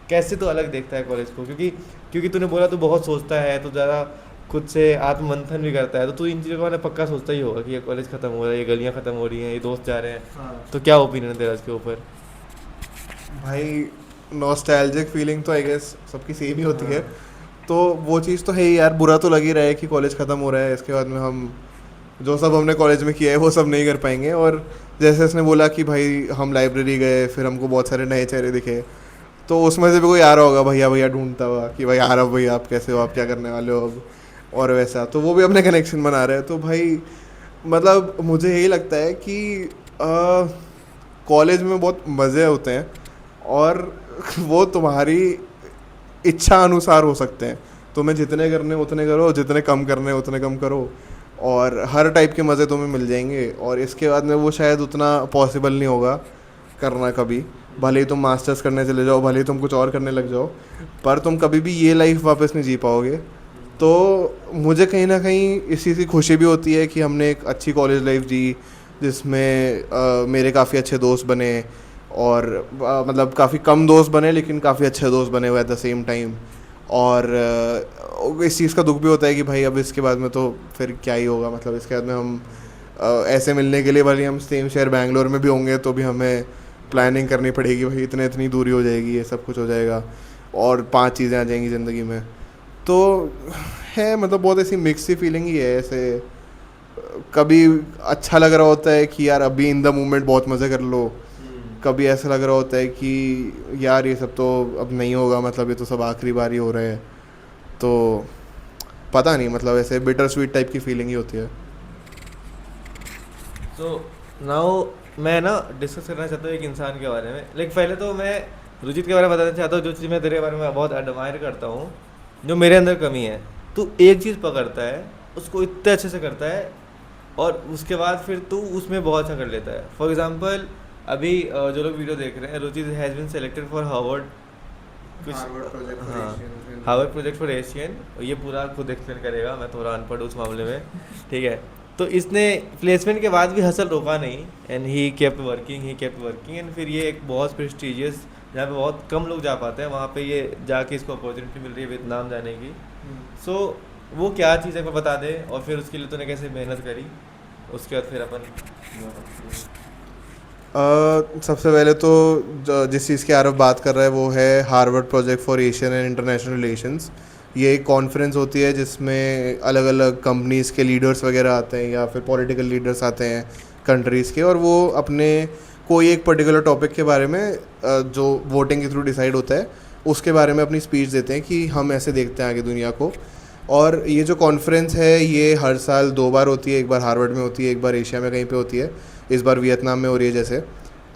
कैसे तो अलग देखता है कॉलेज को? क्योंकि तूने बोला तू बहुत सोचता है, तो ज़्यादा खुद से आत्ममंथन भी करता है, तो तू इन चीज़ों के बारे में पक्का सोचता ही होगा कि ये कॉलेज ख़त्म हो रहा है, ये गलियाँ ख़त्म हो रही हैं, ये दोस्त जा रहे हैं। हाँ तो क्या ओपिनियन है तेरा इसके ऊपर? भाई, नॉस्टैल्जिक फीलिंग तो आई गेस सबकी सेम ही होती है। हाँ। तो वो चीज़ तो है ही यार, बुरा तो लग ही रहा है कि कॉलेज ख़त्म हो रहा है, इसके बाद में हम जो सब हमने कॉलेज में किया है वो सब नहीं कर पाएंगे। और जैसे उसने बोला कि भाई हम लाइब्रेरी गए, फिर हमको बहुत सारे नए चेहरे दिखे, तो उसमें से भी कोई आ रहा होगा भैया भैया ढूंढता हुआ कि भाई आ रहा हो भैया, आप कैसे हो, आप क्या करने वाले हो अब, और वैसा तो वो भी अपने कनेक्शन बना रहे हैं। तो भाई मतलब मुझे यही लगता है कि कॉलेज में बहुत मज़े होते हैं, और वो तुम्हारी इच्छा अनुसार हो सकते हैं। तुम्हें जितने करने उतने करो, जितने कम करने उतने कम करो, और हर टाइप के मज़े तुम्हें मिल जाएंगे। और इसके बाद में वो शायद उतना पॉसिबल नहीं होगा करना कभी। भले ही तुम मास्टर्स करने चले जाओ, भले ही तुम कुछ और करने लग जाओ, पर तुम कभी भी ये लाइफ वापस नहीं जी पाओगे। तो मुझे कहीं ना कहीं इस चीज़ की खुशी भी होती है कि हमने एक अच्छी कॉलेज लाइफ जी, जिसमें मेरे काफ़ी अच्छे दोस्त बने, और मतलब काफ़ी कम दोस्त बने लेकिन काफ़ी अच्छे दोस्त बने हुए एट द सेम टाइम। और इस चीज़ का दुख भी होता है कि भाई अब इसके बाद में तो फिर क्या ही होगा, मतलब इसके बाद में हम ऐसे मिलने के लिए, भले हम सेम शहर बैंगलोर में भी होंगे तो भी हमें प्लानिंग करनी पड़ेगी, भाई इतनी दूरी हो जाएगी, ये सब कुछ हो जाएगा, और 5 चीज़ें आ जाएंगी ज़िंदगी में। तो है मतलब बहुत ऐसी मिक्स सी फीलिंग ही है। ऐसे कभी अच्छा लग रहा होता है कि यार अभी इन द मोमेंट बहुत मज़े कर लो, कभी ऐसा लग रहा होता है कि यार ये सब तो अब नहीं होगा, मतलब ये तो सब आखिरी बार ही हो रहे हैं। तो पता नहीं, मतलब ऐसे बिटर स्वीट टाइप की फीलिंग ही होती है। सो नाउ मैं ना डिस्कस करना चाहता हूँ एक इंसान के बारे में। लाइक पहले तो मैं रुचित के बारे में बताना चाहता हूँ, जो चीज़ मैं तेरे बारे में बहुत एडमायर करता हूँ, जो मेरे अंदर कमी है। तू एक चीज़ पकड़ता है, उसको इतने अच्छे से करता है, और उसके बाद फिर तू उसमें बहुत अच्छा कर लेता है। फॉर एग्जाम्पल अभी जो लोग वीडियो देख रहे हैं, Ruchit has been selected for Harvard कुछ, हाँ, हार्वर्ड प्रोजेक्ट फॉर एशियन। ये पूरा खुद एक्सप्लेन करेगा, मैं थोड़ा अनपढ़ उस मामले में, ठीक है। तो इसने प्लेसमेंट के बाद भी हसल रोका नहीं, and he kept working, and फिर ये एक बहुत प्रेस्टिजियस, जहाँ पे बहुत कम लोग जा पाते हैं, वहाँ पे ये जाके इसको अपॉर्चुनिटी मिल रही है वियतनाम जाने की। सो वो क्या चीज़ है, मैं बता दे, और फिर उसके लिए तूने कैसे मेहनत करी, उसके बाद फिर अपन। सबसे पहले तो जिस चीज़ की आरव बात कर रहा है वो है Harvard project for Asian and international relations. ये एक कॉन्फ्रेंस होती है जिसमें अलग अलग कंपनीज़ के लीडर्स वगैरह आते हैं, या फिर पॉलिटिकल लीडर्स आते हैं कंट्रीज़ के, और वो अपने कोई एक पर्टिकुलर टॉपिक के बारे में जो वोटिंग के थ्रू डिसाइड होता है उसके बारे में अपनी स्पीच देते हैं कि हम ऐसे देखते हैं आगे दुनिया को। और ये जो कॉन्फ्रेंस है ये हर साल 2 बार होती है, एक बार हार्वर्ड में होती है, एक बार एशिया में कहीं पे होती है, इस बार वियतनाम में हो रही है जैसे।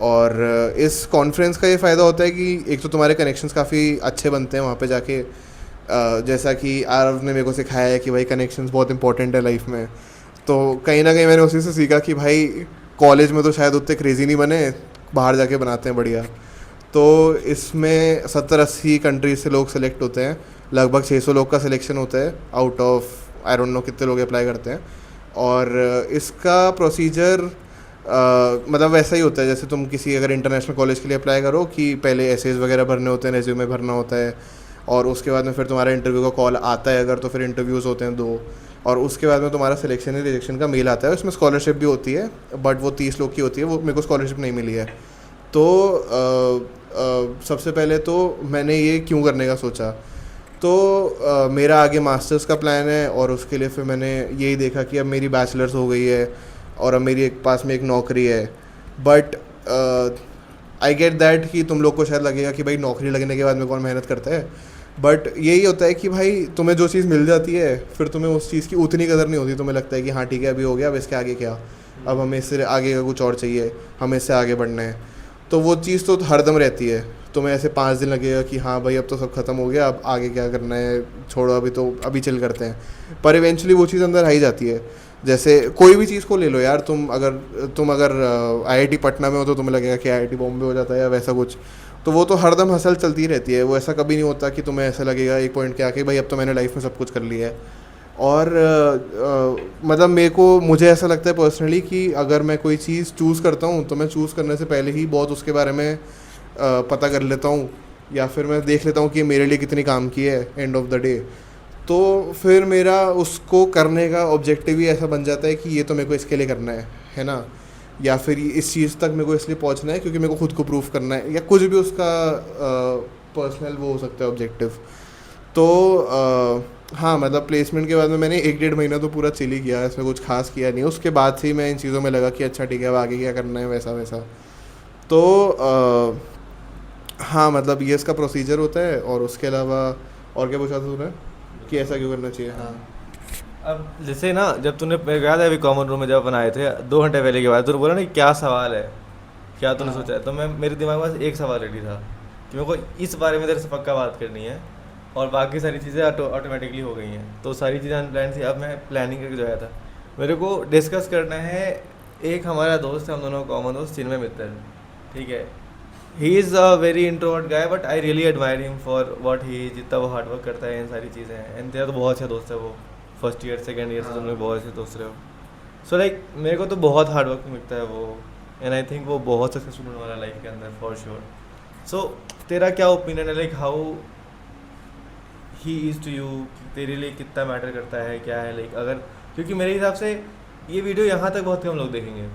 और इस कॉन्फ्रेंस का ये फ़ायदा होता है कि एक तो तुम्हारे कनेक्शंस काफ़ी अच्छे बनते हैं वहाँ पे जाके। जैसा कि आरव ने मेरे को सिखाया है कि भाई कनेक्शंस बहुत इंपॉर्टेंट है लाइफ में, तो कहीं ना कहीं मैंने उसी से सीखा कि भाई कॉलेज में तो शायद उतने क्रेज़ी नहीं बने, बाहर जाके बनाते हैं बढ़िया। तो इसमें 70-80 कंट्रीज से लोग सेलेक्ट होते हैं, लगभग 600 लोग का सिलेक्शन होता है out of I don't know कितने लोग अप्लाई करते हैं। और इसका प्रोसीजर मतलब वैसा ही होता है जैसे तुम किसी अगर इंटरनेशनल कॉलेज के लिए अप्लाई करो कि पहले एसेज वगैरह भरने होते हैं, रेज्यूमे भरना होता है, और उसके बाद में फिर तुम्हारा इंटरव्यू का कॉल आता है अगर, तो फिर इंटरव्यूज़ होते हैं 2, और उसके बाद में तुम्हारा सिलेक्शन या रिजेक्शन का मेल आता है। उसमें स्कॉलरशिप भी होती है, बट वो 30 लोग की होती है, वो मेरे को स्कॉलरशिप नहीं मिली है। तो सबसे पहले तो मैंने ये क्यों करने का सोचा, तो मेरा आगे मास्टर्स का प्लान है, और उसके लिए फिर मैंने यही देखा कि अब मेरी बैचलर्स हो गई है और अब मेरी एक पास में एक नौकरी है। बट आई गेट दैट कि तुम लोग को शायद लगेगा कि भाई नौकरी लगने के बाद में कौन मेहनत करता है, बट यही होता है कि भाई तुम्हें जो चीज़ मिल जाती है फिर तुम्हें उस चीज़ की उतनी कदर नहीं होती, तुम्हें लगता है कि हाँ ठीक है अभी हो गया, अब इसके आगे क्या, अब हमें इससे आगे का कुछ और चाहिए, हमें इससे आगे बढ़ना है। तो वो चीज़ तो हरदम रहती है, तुम्हें ऐसे 5 दिन लगेगा कि हाँ भाई अब तो सब खत्म हो गया, अब आगे क्या करना है, छोड़ो अभी तो अभी चिल करते हैं, पर इवेंचुअली वो चीज़ अंदर आ ही जाती है। जैसे कोई भी चीज़ को ले लो यार, तुम अगर आईआईटी पटना में हो तो तुम्हें लगेगा कि आईआईटी बॉम्बे हो जाता है या वैसा कुछ, तो वो तो हरदम हसल चलती रहती है, वो ऐसा कभी नहीं होता कि तुम्हें ऐसा लगेगा एक पॉइंट के आके भाई अब तो मैंने लाइफ में सब कुछ कर लिया है। और मतलब मुझे ऐसा लगता है पर्सनली कि अगर मैं कोई चीज़ चूज़ करता हूँ तो मैं चूज़ करने से पहले ही बहुत उसके बारे में पता कर लेता हूँ, या फिर मैं देख लेता हूँ कि ये मेरे लिए कितनी काम की है एंड ऑफ द डे। तो फिर मेरा उसको करने का ऑब्जेक्टिव ही ऐसा बन जाता है कि ये तो मेरे को इसके लिए करना है ना, या फिर इस चीज़ तक मेरे को इसलिए पहुंचना है क्योंकि मेरे को खुद को प्रूफ करना है, या कुछ भी उसका पर्सनल वो हो सकता है ऑब्जेक्टिव। तो हाँ मतलब प्लेसमेंट के बाद में मैंने 1-1.5 महीना तो पूरा चिल ही किया, इसमें कुछ खास किया नहीं। उसके बाद से ही मैं इन चीज़ों में लगा कि अच्छा ठीक है अब आगे क्या करना है वैसा वैसा। तो हाँ मतलब ये इसका प्रोसीजर होता है। और उसके अलावा और क्या पूछा था तूने कि ऐसा क्यों करना चाहिए? हाँ अब जैसे ना, जब तूने मेरे को याद है अभी कॉमन रूम में जब अपन आए थे 2 घंटे पहले के बाद, तूने बोला ना कि क्या सवाल है, क्या तूने हाँ सोचा है, तो मैं मेरे दिमाग में बस एक सवाल रेडी था कि मेरे को इस बारे में तेरे से पक्का बात करनी है, और बाकी सारी चीज़ें ऑटोमेटिकली हो गई हैं। तो सारी चीज़ें अनप्लान थी, अब मैं प्लानिंग करके जो आया था। मेरे को डिस्कस करना है, एक हमारा दोस्त है, हम दोनों का कॉमन दोस्त चिन्मय मित्तल, ठीक है। ही is a very introvert guy, but I really admire him for what he, जितना वो हार्ड वर्क करता है, इन सारी चीज़ें हैं। एंड तेरा तो बहुत अच्छा दोस्त है वो, फर्स्ट ईयर सेकेंड ईयर से तुम लोग बहुत अच्छे दोस्त रहे हो। सो लाइक मेरे को तो बहुत हार्ड वर्क मिलता है वो, एंड आई थिंक वो बहुत सक्सेसफुल होने वाला लाइफ के अंदर फॉर श्योर। सो तेरा क्या ओपिनियन है, like how he is to you, तेरे लिए कितना मैटर करता है, क्या है लाइक, अगर, क्योंकि मेरे हिसाब से ये वीडियो यहाँ तक बहुत कम लोग देखेंगे,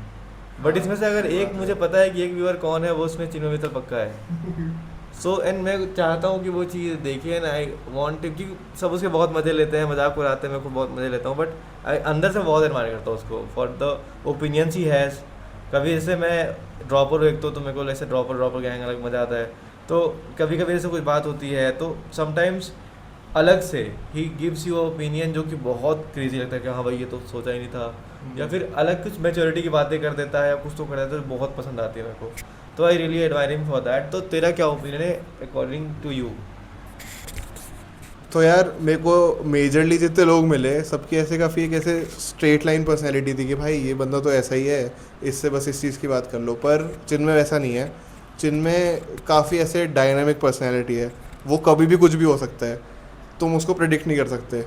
बट इसमें से अगर एक मुझे पता है कि एक व्यूअर कौन है, वो उसमें चिन्मय मित्तल पक्का है। सो एंड मैं चाहता हूँ कि वो चीज़ देखे, एंड आई वांट, क्योंकि सब उसके बहुत मज़े लेते हैं, मजाक उड़ाते हैं, मैं खुद बहुत मज़े लेता हूँ, बट अंदर से बहुत एडमायर करता हूँ उसको for the opinions he has. कभी जैसे मैं ड्रॉपर एक तो मेरे को ऐसे ड्रॉपर गैंग अलग मज़ा आता है। तो कभी कभी जैसे कुछ बात होती है तो समटाइम्स अलग से ही गिव्स यू ओपिनियन जो कि बहुत क्रेजी लगता है कि हाँ भाई ये तो सोचा ही नहीं था, या फिर अलग कुछ मैच्योरिटी की बातें कर देता है या कुछ तो कर देता है, तो बहुत पसंद आती है मेरे को। तो I really admire him for that. तो तेरा क्या ओपिनियन है अकॉर्डिंग टू यू? तो यार मेरे को मेजरली जितने लोग मिले सबकी ऐसे काफ़ी एक ऐसे स्ट्रेट लाइन पर्सनैलिटी थी कि भाई ये बंदा तो ऐसा ही है, इससे बस इस चीज़ की बात कर लो। पर जिनमें वैसा नहीं है, जिनमें काफ़ी ऐसे डायनामिक पर्सनैलिटी है, वो कभी भी कुछ भी हो सकता है, तुम उसको प्रिडिक्ट नहीं कर सकते।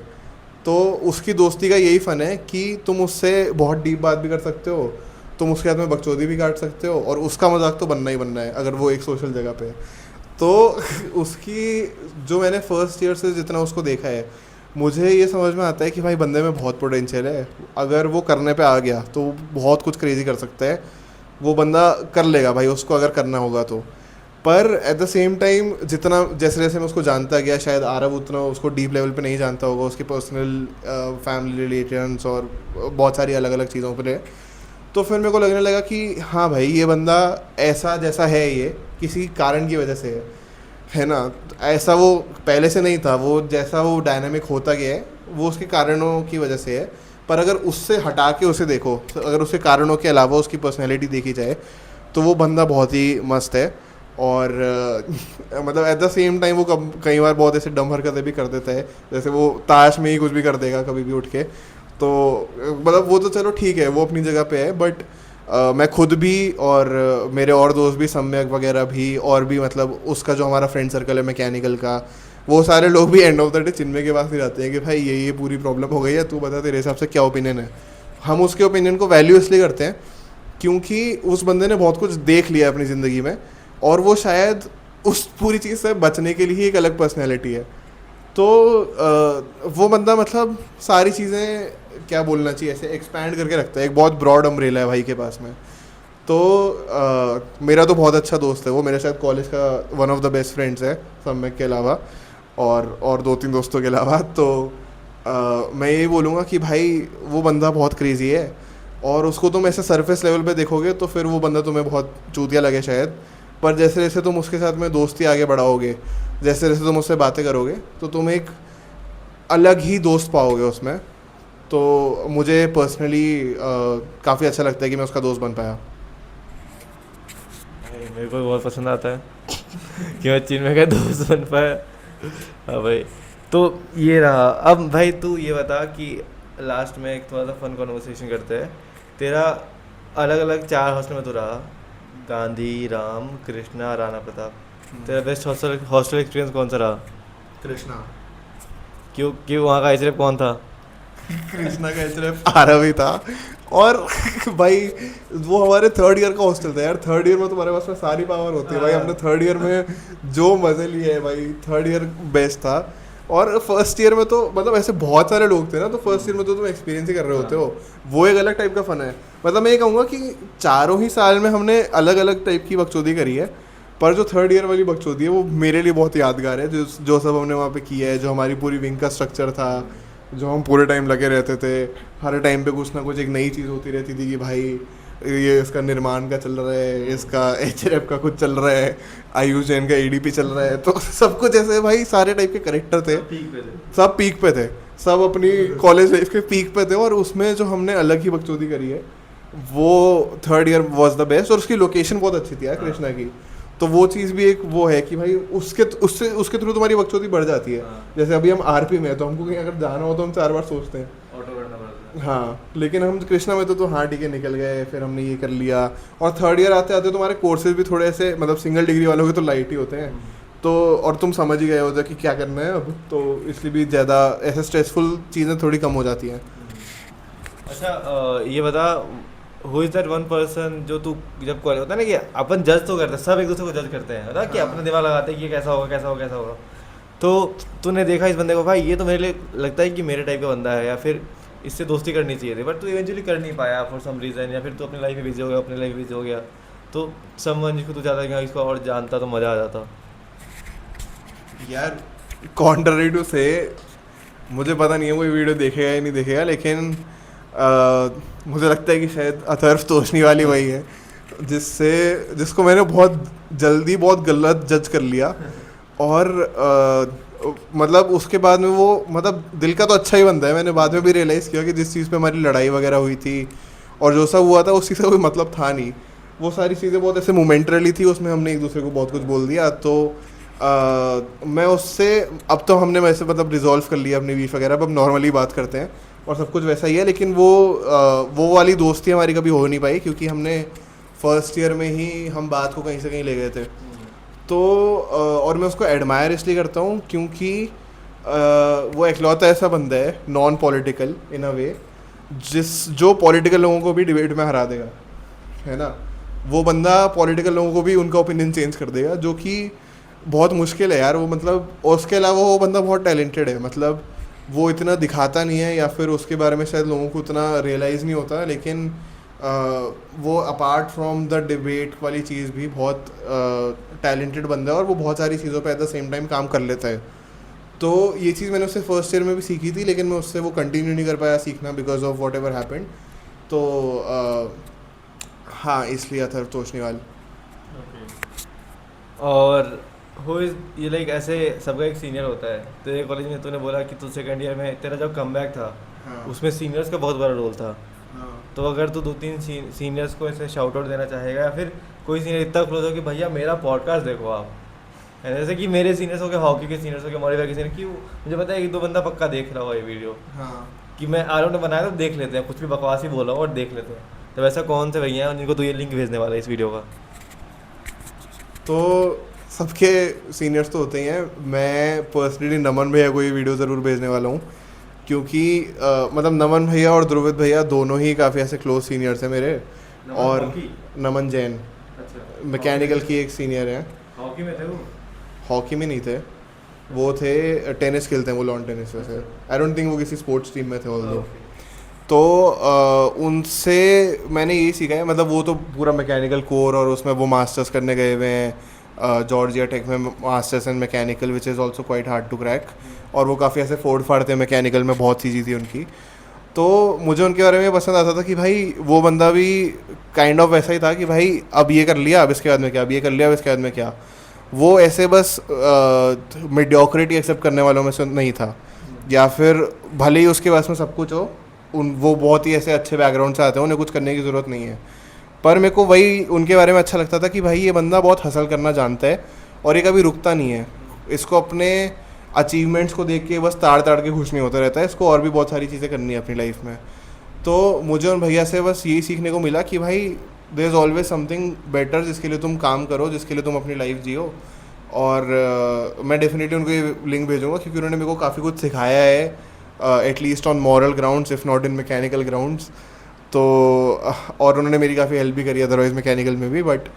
तो उसकी दोस्ती का यही फ़न है कि तुम उससे बहुत डीप बात भी कर सकते हो, तुम उसके हाथ में बकचोदी भी काट सकते हो, और उसका मजाक तो बनना ही बनना है अगर वो एक सोशल जगह पे है। तो उसकी जो मैंने फर्स्ट ईयर से जितना उसको देखा है, मुझे ये समझ में आता है कि भाई बंदे में बहुत पोटेंशियल है। अगर वो करने पे आ गया तो वो बहुत कुछ क्रेजी कर सकता है, वो बंदा कर लेगा भाई उसको अगर करना होगा तो। पर एट द सेम टाइम जितना जैसे जैसे मैं उसको जानता गया, शायद आरव उतना उसको डीप लेवल पे नहीं जानता होगा, उसके पर्सनल फैमिली रिलेशंस और बहुत सारी अलग अलग चीज़ों पर। तो फिर मेरे को लगने लगा कि हाँ भाई ये बंदा ऐसा जैसा है ये किसी कारण की वजह से है ना। ऐसा वो पहले से नहीं था, वो जैसा वो डायनामिक होता गया है वो उसके कारणों की वजह से है। पर अगर उससे हटा के उसे देखो, अगर उसके कारणों के अलावा उसकी पर्सनैलिटी देखी जाए, तो वो बंदा बहुत ही मस्त है। और मतलब एट द सेम टाइम वो कई बार बहुत ऐसे डम हरकतें भी कर देता है, जैसे वो ताश में ही कुछ भी कर देगा कभी भी उठ के। तो मतलब वो तो चलो ठीक है, वो अपनी जगह पे है, बट मैं खुद भी और मेरे और दोस्त भी, सम्यक वगैरह भी, और भी मतलब उसका जो हमारा फ्रेंड सर्कल है मैकेनिकल का, वो सारे लोग भी एंड ऑफ द डे चिन्मय के पास ही जाते हैं कि भाई ये पूरी प्रॉब्लम हो गई है, तू बता तेरे हिसाब से क्या ओपिनियन है। हम उसके ओपिनियन को वैल्यू इसलिए करते हैं क्योंकि उस बंदे ने बहुत कुछ देख लिया अपनी ज़िंदगी में, और वो शायद उस पूरी चीज़ से बचने के लिए ही एक अलग पर्सनैलिटी है। तो वो बंदा मतलब सारी चीज़ें क्या बोलना चाहिए ऐसे एक्सपैंड करके रखता है, एक बहुत ब्रॉड अम्ब्रेला है भाई के पास में। तो मेरा तो बहुत अच्छा दोस्त है वो, मेरे शायद कॉलेज का one of the best friends है सम्यक के अलावा, और 2-3 दोस्तों के अलावा। तो मैं यही बोलूँगा कि भाई वो बंदा बहुत क्रेज़ी है, और उसको तुम ऐसे सरफेस लेवल पे देखोगे तो फिर वो बंदा तुम्हें बहुत चूतिया लगे शायद, पर जैसे जैसे तुम उसके साथ में दोस्ती आगे बढ़ाओगे, जैसे जैसे तुम उससे बातें करोगे, तो तुम एक अलग ही दोस्त पाओगे उसमें। तो मुझे पर्सनली काफ़ी अच्छा लगता है कि मैं उसका दोस्त बन पाया। मेरे को भी बहुत पसंद आता है कि मैं चिन्मय का दोस्त बन पाया। हाँ भाई, तो ये रहा। अब भाई तू ये बता कि लास्ट में एक थोड़ा सा फन कॉन्वर्सेशन करते हैं। तेरा अलग अलग 4 हॉस्टल में तो रहा, गांधी, राम, कृष्णा, राणा प्रताप। तेरा बेस्ट हॉस्टल एक्सपीरियंस कौन सा रहा? कृष्णा। क्यों क्यों वहाँ का एचरेफ कौन था? कृष्णा का सिर्फ आरव ही था। और भाई वो हमारे 3rd ईयर का हॉस्टल था यार। 3rd ईयर में तुम्हारे पास में सारी पावर होती है भाई। हमने 3rd ईयर में जो मज़े लिए हैं भाई, 3rd ईयर बेस्ट था। और फर्स्ट ईयर में तो मतलब ऐसे बहुत सारे लोग थे ना, तो फर्स्ट ईयर में तो तुम एक्सपीरियंस ही कर रहे होते हो, वो एक अलग टाइप का फन है। मतलब मैं ये कहूँगा कि चारों ही साल में हमने अलग अलग टाइप की बकचोदी करी है, पर जो थर्ड ईयर वाली बकचोदी है वो मेरे लिए बहुत यादगार है। जो सब हमने वहाँ पे किया है, जो हमारी पूरी विंग का स्ट्रक्चर था, जो हम पूरे टाइम लगे रहते थे, हर टाइम पे कुछ ना कुछ एक नई चीज़ होती रहती थी कि भाई ये इसका निर्माण का चल रहा है, इसका एचआरएफ का कुछ चल रहा है, आयुष जैन का एडीपी चल रहा है, तो सब कुछ ऐसे भाई सारे टाइप के करेक्टर थे, सब पीक पे थे, सब अपनी कॉलेज लाइफ के पीक पे थे। और उसमें जो हमने अलग ही बकचोदी करी है वो third year was the best. और उसकी लोकेशन बहुत अच्छी थी यार कृष्णा की, तो वो चीज़ भी एक वो है कि भाई उसके थ्रू तुम्हारी बकचोदी बढ़ जाती है। जैसे अभी हम आरपी में हैं तो हमको कहीं अगर जाना हो तो हम 4 बार सोचते हैं, ऑटो करना पड़ता है। हाँ, लेकिन हम कृष्णा में तो हाँ ठीक है निकल गए, फिर हमने ये कर लिया। और थर्ड ईयर आते आते तुम्हारे कोर्सेज भी थोड़े ऐसे मतलब सिंगल डिग्री वालों के तो लाइट ही होते हैं, तो और तुम समझ ही गए होते कि क्या करना है अब, तो इसलिए भी ज़्यादा ऐसे स्ट्रेसफुल चीज़ें थोड़ी कम हो जाती हैं। अच्छा ये बता, who is that one person जो तू जब कॉलेज होता है ना कि अपन जज तो करते हैं, सब एक दूसरे को जज करते हैं ना कि हाँ। अपना दिमाग लगाते हैं कि ये कैसा होगा कैसा होगा कैसा होगा, तो तूने देखा इस बंदे को भाई ये तो मेरे लिए लगता है कि मेरे टाइप का बंदा है, या फिर इससे दोस्ती करनी चाहिए थी, बट तू इवेंचुअली कर नहीं पाया फॉर सम रीज़न, या फिर तू अपनी लाइफ में बिजी हो गया, अपनी लाइफ में बिजी हो गया, तो समवन जिसको तू ज़्यादा कि इसको और जानता तो मज़ा आ जाता। यार कॉन्ट्ररी टू से, मुझे पता नहीं है वो वीडियो देखेगा या नहीं देखेगा, लेकिन मुझे लगता है कि शायद अथर्व तोशनी वाली वही है जिसको मैंने बहुत जल्दी बहुत गलत जज कर लिया। और मतलब उसके बाद में वो मतलब दिल का तो अच्छा ही बंदा है, मैंने बाद में भी रियलाइज़ किया कि जिस चीज़ पे हमारी लड़ाई वगैरह हुई थी और जो सब हुआ था उस चीज़ का कोई मतलब था नहीं, वो सारी चीज़ें बहुत ऐसे मोमेंटरली थी, उसमें हमने एक दूसरे को बहुत कुछ बोल दिया। तो मैं उससे अब तो हमने वैसे मतलब रिजॉल्व कर लिया अपनी बीफ वगैरह, अब नॉर्मली बात करते हैं और सब कुछ वैसा ही है। लेकिन वो वाली दोस्ती हमारी कभी हो नहीं पाई क्योंकि हमने फर्स्ट ईयर में ही हम बात को कहीं से कहीं ले गए थे। तो और मैं उसको एडमायर इसलिए करता हूँ क्योंकि वो एकलौता ऐसा बंदा है नॉन पॉलिटिकल इन अ वे जो पॉलिटिकल लोगों को भी डिबेट में हरा देगा, है ना। वो बंदा पॉलिटिकल लोगों को भी उनका ओपिनियन चेंज कर देगा, जो कि बहुत मुश्किल है यार वो, मतलब। और उसके अलावा वो बंदा बहुत टैलेंटेड है, मतलब वो इतना दिखाता नहीं है या फिर उसके बारे में शायद लोगों को उतना रियलाइज़ नहीं होता, लेकिन वो अपार्ट फ्रॉम द डिबेट वाली चीज़ भी बहुत टैलेंटेड बंदा है और वो बहुत सारी चीज़ों पे एट द सेम टाइम काम कर लेता है। तो ये चीज़ मैंने उससे फर्स्ट ईयर में भी सीखी थी, लेकिन मैं उससे वो कंटिन्यू नहीं कर पाया सीखना because of what ever happened. तो हाँ, इसलिए अथर्व तोशनीवाल। और हो इज ये लाइक ऐसे सबका एक सीनियर होता है, तेरे कॉलेज में तूने बोला कि तू सेकंड ईयर में तेरा जब कमबैक था हाँ। उसमें सीनियर्स का बहुत बड़ा रोल था, हाँ। तो अगर तू 2-3 सीनियर्स को ऐसे शाउट आउट देना चाहेगा, या फिर कोई सीनियर इतना क्लोज हो कि भैया मेरा पॉडकास्ट देखो आप, है जैसे कि मेरे सीनियर्स हो गए, हॉकी के सीनियर्स हो गए, मॉडिफाई के सीनियर, कि मुझे पता है एक दो बंदा पक्का देख रहा होगा ये वीडियो, हाँ। कि मैं आरोप ने बनाया तो देख लेते हैं, कुछ भी बकवास ही बोला हो और देख लेते हैं, तो वैसा कौन से भैया हैं जिनको तू ये लिंक भेजने वाला है इस वीडियो का? तो सबके सीनियर्स तो होते ही हैं। मैं पर्सनली नमन भैया को ये वीडियो ज़रूर भेजने वाला हूँ क्योंकि मतलब नमन भैया और ध्रुवित भैया दोनों ही काफ़ी ऐसे क्लोज सीनियर्स हैं मेरे। और नमन जैन अच्छा, मैकेनिकल की एक सीनियर हैं। हॉकी में थे वो? हॉकी में नहीं थे, वो थे टेनिस खेलते हैं वो, लॉन टेनिस वैसे। आई डोंट थिंक वो किसी स्पोर्ट्स टीम में थे ऑल्दो। तो उनसे मैंने यही सीखा है, मतलब वो तो पूरा मैकेनिकल कोर और उसमें वो मास्टर्स करने गए हुए हैं जॉर्जिया टेक में, masters in mechanical which is also quite hard to crack. और वो काफ़ी ऐसे फोड़ फाड़ते हैं मैकेनिकल में, बहुत चीज़ें थी उनकी। तो मुझे उनके बारे में पसंद आता था कि भाई वो बंदा भी काइंड ऑफ वैसा ही था कि भाई अब ये कर लिया, अब इसके बाद में क्या, अब ये कर लिया, अब इसके बाद में क्या। वो ऐसे बस मीडियोक्रिटी एक्सेप्ट करने वालों में से नहीं था, या फिर भले ही उसके पास में सब कुछ हो, वो बहुत ही ऐसे अच्छे बैकग्राउंड से आते हैं, उन्हें कुछ करने की ज़रूरत नहीं है। पर मेरे को वही उनके बारे में अच्छा लगता था कि भाई ये बंदा बहुत हसल करना जानता है और ये कभी रुकता नहीं है। इसको अपने अचीवमेंट्स को देख के बस ताड़ ताड़ के खुश नहीं होता रहता है, इसको और भी बहुत सारी चीज़ें करनी है अपनी लाइफ में। तो मुझे उन भैया से बस यही सीखने को मिला कि भाई there is always something better जिसके लिए तुम काम करो, जिसके लिए तुम अपनी लाइफ जियो। और मैं डेफिनेटली उनको ये लिंक भेजूँगा क्योंकि उन्होंने मेरे को काफ़ी कुछ सिखाया है, at least on moral grounds if not in mechanical grounds. तो और उन्होंने मेरी काफ़ी हेल्प भी करी अदरवाइज़ मैकेनिकल में भी, बट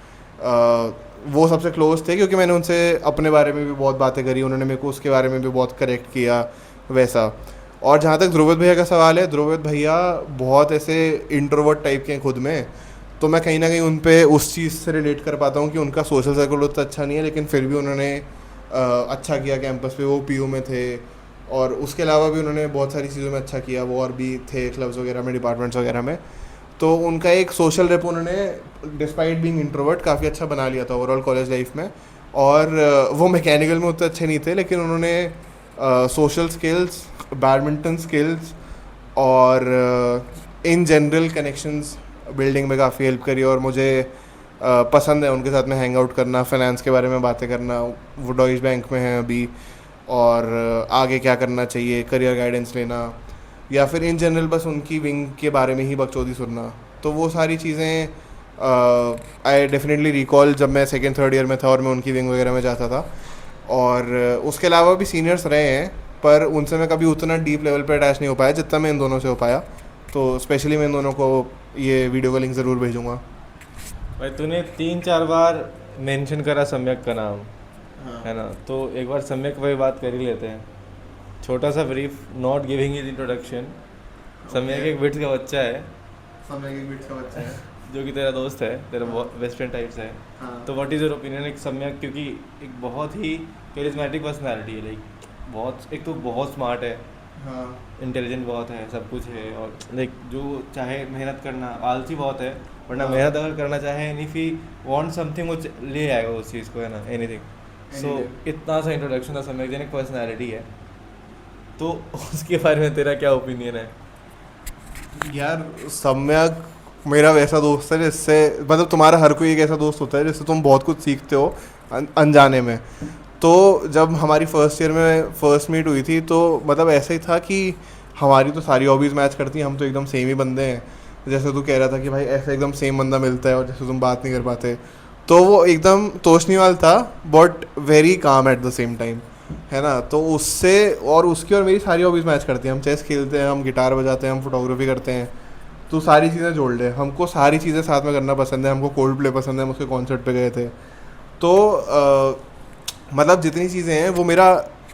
वो सबसे क्लोज थे क्योंकि मैंने उनसे अपने बारे में भी बहुत बातें करी, उन्होंने मेरे को उसके बारे में भी बहुत करेक्ट किया वैसा। और जहाँ तक ध्रुवित भैया का सवाल है, ध्रुवित भैया बहुत ऐसे इंट्रोवर्ट टाइप के हैं खुद में, तो मैं कहीं ना कहीं उन पे उस चीज़ से रिलेट कर पाता हूँ कि उनका सोशल सर्कल उतना अच्छा नहीं है, लेकिन फिर भी उन्होंने अच्छा किया कैंपस पे, वो पीयू में थे और उसके अलावा भी उन्होंने बहुत सारी चीज़ों में अच्छा किया, वो और भी थे क्लब्स वगैरह में, डिपार्टमेंट्स वगैरह में। तो उनका एक सोशल रेप उन्होंने डिस्पाइट बीइंग इंट्रोवर्ट काफ़ी अच्छा बना लिया था ओवरऑल कॉलेज लाइफ में। और वो मैकेनिकल में उतने अच्छे नहीं थे, लेकिन उन्होंने सोशल स्किल्स, बैडमिंटन स्किल्स और इन जनरल कनेक्शंस बिल्डिंग में काफ़ी हेल्प करी। और मुझे पसंद है उनके साथ में हैंग आउट करना, फाइनेंस के बारे में बातें करना। वो डॉइश बैंक में हैं अभी, और आगे क्या करना चाहिए, करियर गाइडेंस लेना, या फिर इन जनरल बस उनकी विंग के बारे में ही बकचोदी सुनना। तो वो सारी चीज़ें आई डेफिनेटली रिकॉल जब मैं सेकेंड थर्ड ईयर में था और मैं उनकी विंग वगैरह में जाता था। और उसके अलावा भी सीनियर्स रहे हैं, पर उनसे मैं कभी उतना डीप लेवल पर अटैच नहीं हो पाया जितना मैं इन दोनों से हो पाया। तो स्पेशली मैं इन दोनों को ये वीडियो का लिंक ज़रूर भेजूँगा। भाई तूने 3-4 बार मेंशन करा सम्यक का नाम, है ना, तो एक बार सम्यक पे बात कर ही लेते हैं। छोटा सा brief, not giving his introduction. सम्यक एक बिट्स का बच्चा है समय एक बिट्स का बच्चा है। जो कि तेरा दोस्त है, तेरा बेस्ट फ्रेंड टाइप से है। हाँ। तो व्हाट इज़ योर ओपिनियन एक सम्यक, क्योंकि एक बहुत ही करिज्मेटिक पर्सनैलिटी है, लाइक बहुत, एक तो बहुत स्मार्ट है, हाँ। इंटेलिजेंट बहुत है, सब कुछ है, और लाइक जो चाहे मेहनत करना, आलसी बहुत है वरना हाँ। मेहनत अगर करना चाहे, and if he want something वो ले आएगा उस चीज़ को, है ना, एनीथिंग। सो Anything. इतना सा इंट्रोडक्शन था सम्यक जन, एक पर्सनैलिटी है, तो उसके बारे में तेरा क्या ओपिनियन है? यार सम्यक मेरा वैसा दोस्त है जिससे, मतलब तुम्हारा हर कोई एक ऐसा दोस्त होता है जिससे तुम बहुत कुछ सीखते हो अनजाने में। तो जब हमारी फर्स्ट ईयर में फर्स्ट मीट हुई थी, तो मतलब ऐसा ही था कि हमारी तो सारी हॉबीज़ मैच करती हैं, हम तो एकदम सेम ही बंदे हैं। जैसे तू कह रहा था कि भाई ऐसा एकदम सेम बंदा मिलता है और जैसे तुम बात नहीं कर पाते, तो वो एकदम तोशनीवाल था, but very calm at the same time, है ना। तो उससे और उसकी और मेरी सारी हॉबीज़ मैच करती हैं। हम चेस खेलते हैं, हम गिटार बजाते हैं, हम फोटोग्राफी करते हैं, तो सारी चीज़ें जोड़ ले। हमको सारी चीज़ें साथ में करना पसंद है, हमको कोल्ड प्ले पसंद है, हम उसके कॉन्सर्ट पे गए थे। तो मतलब जितनी चीज़ें हैं वो मेरा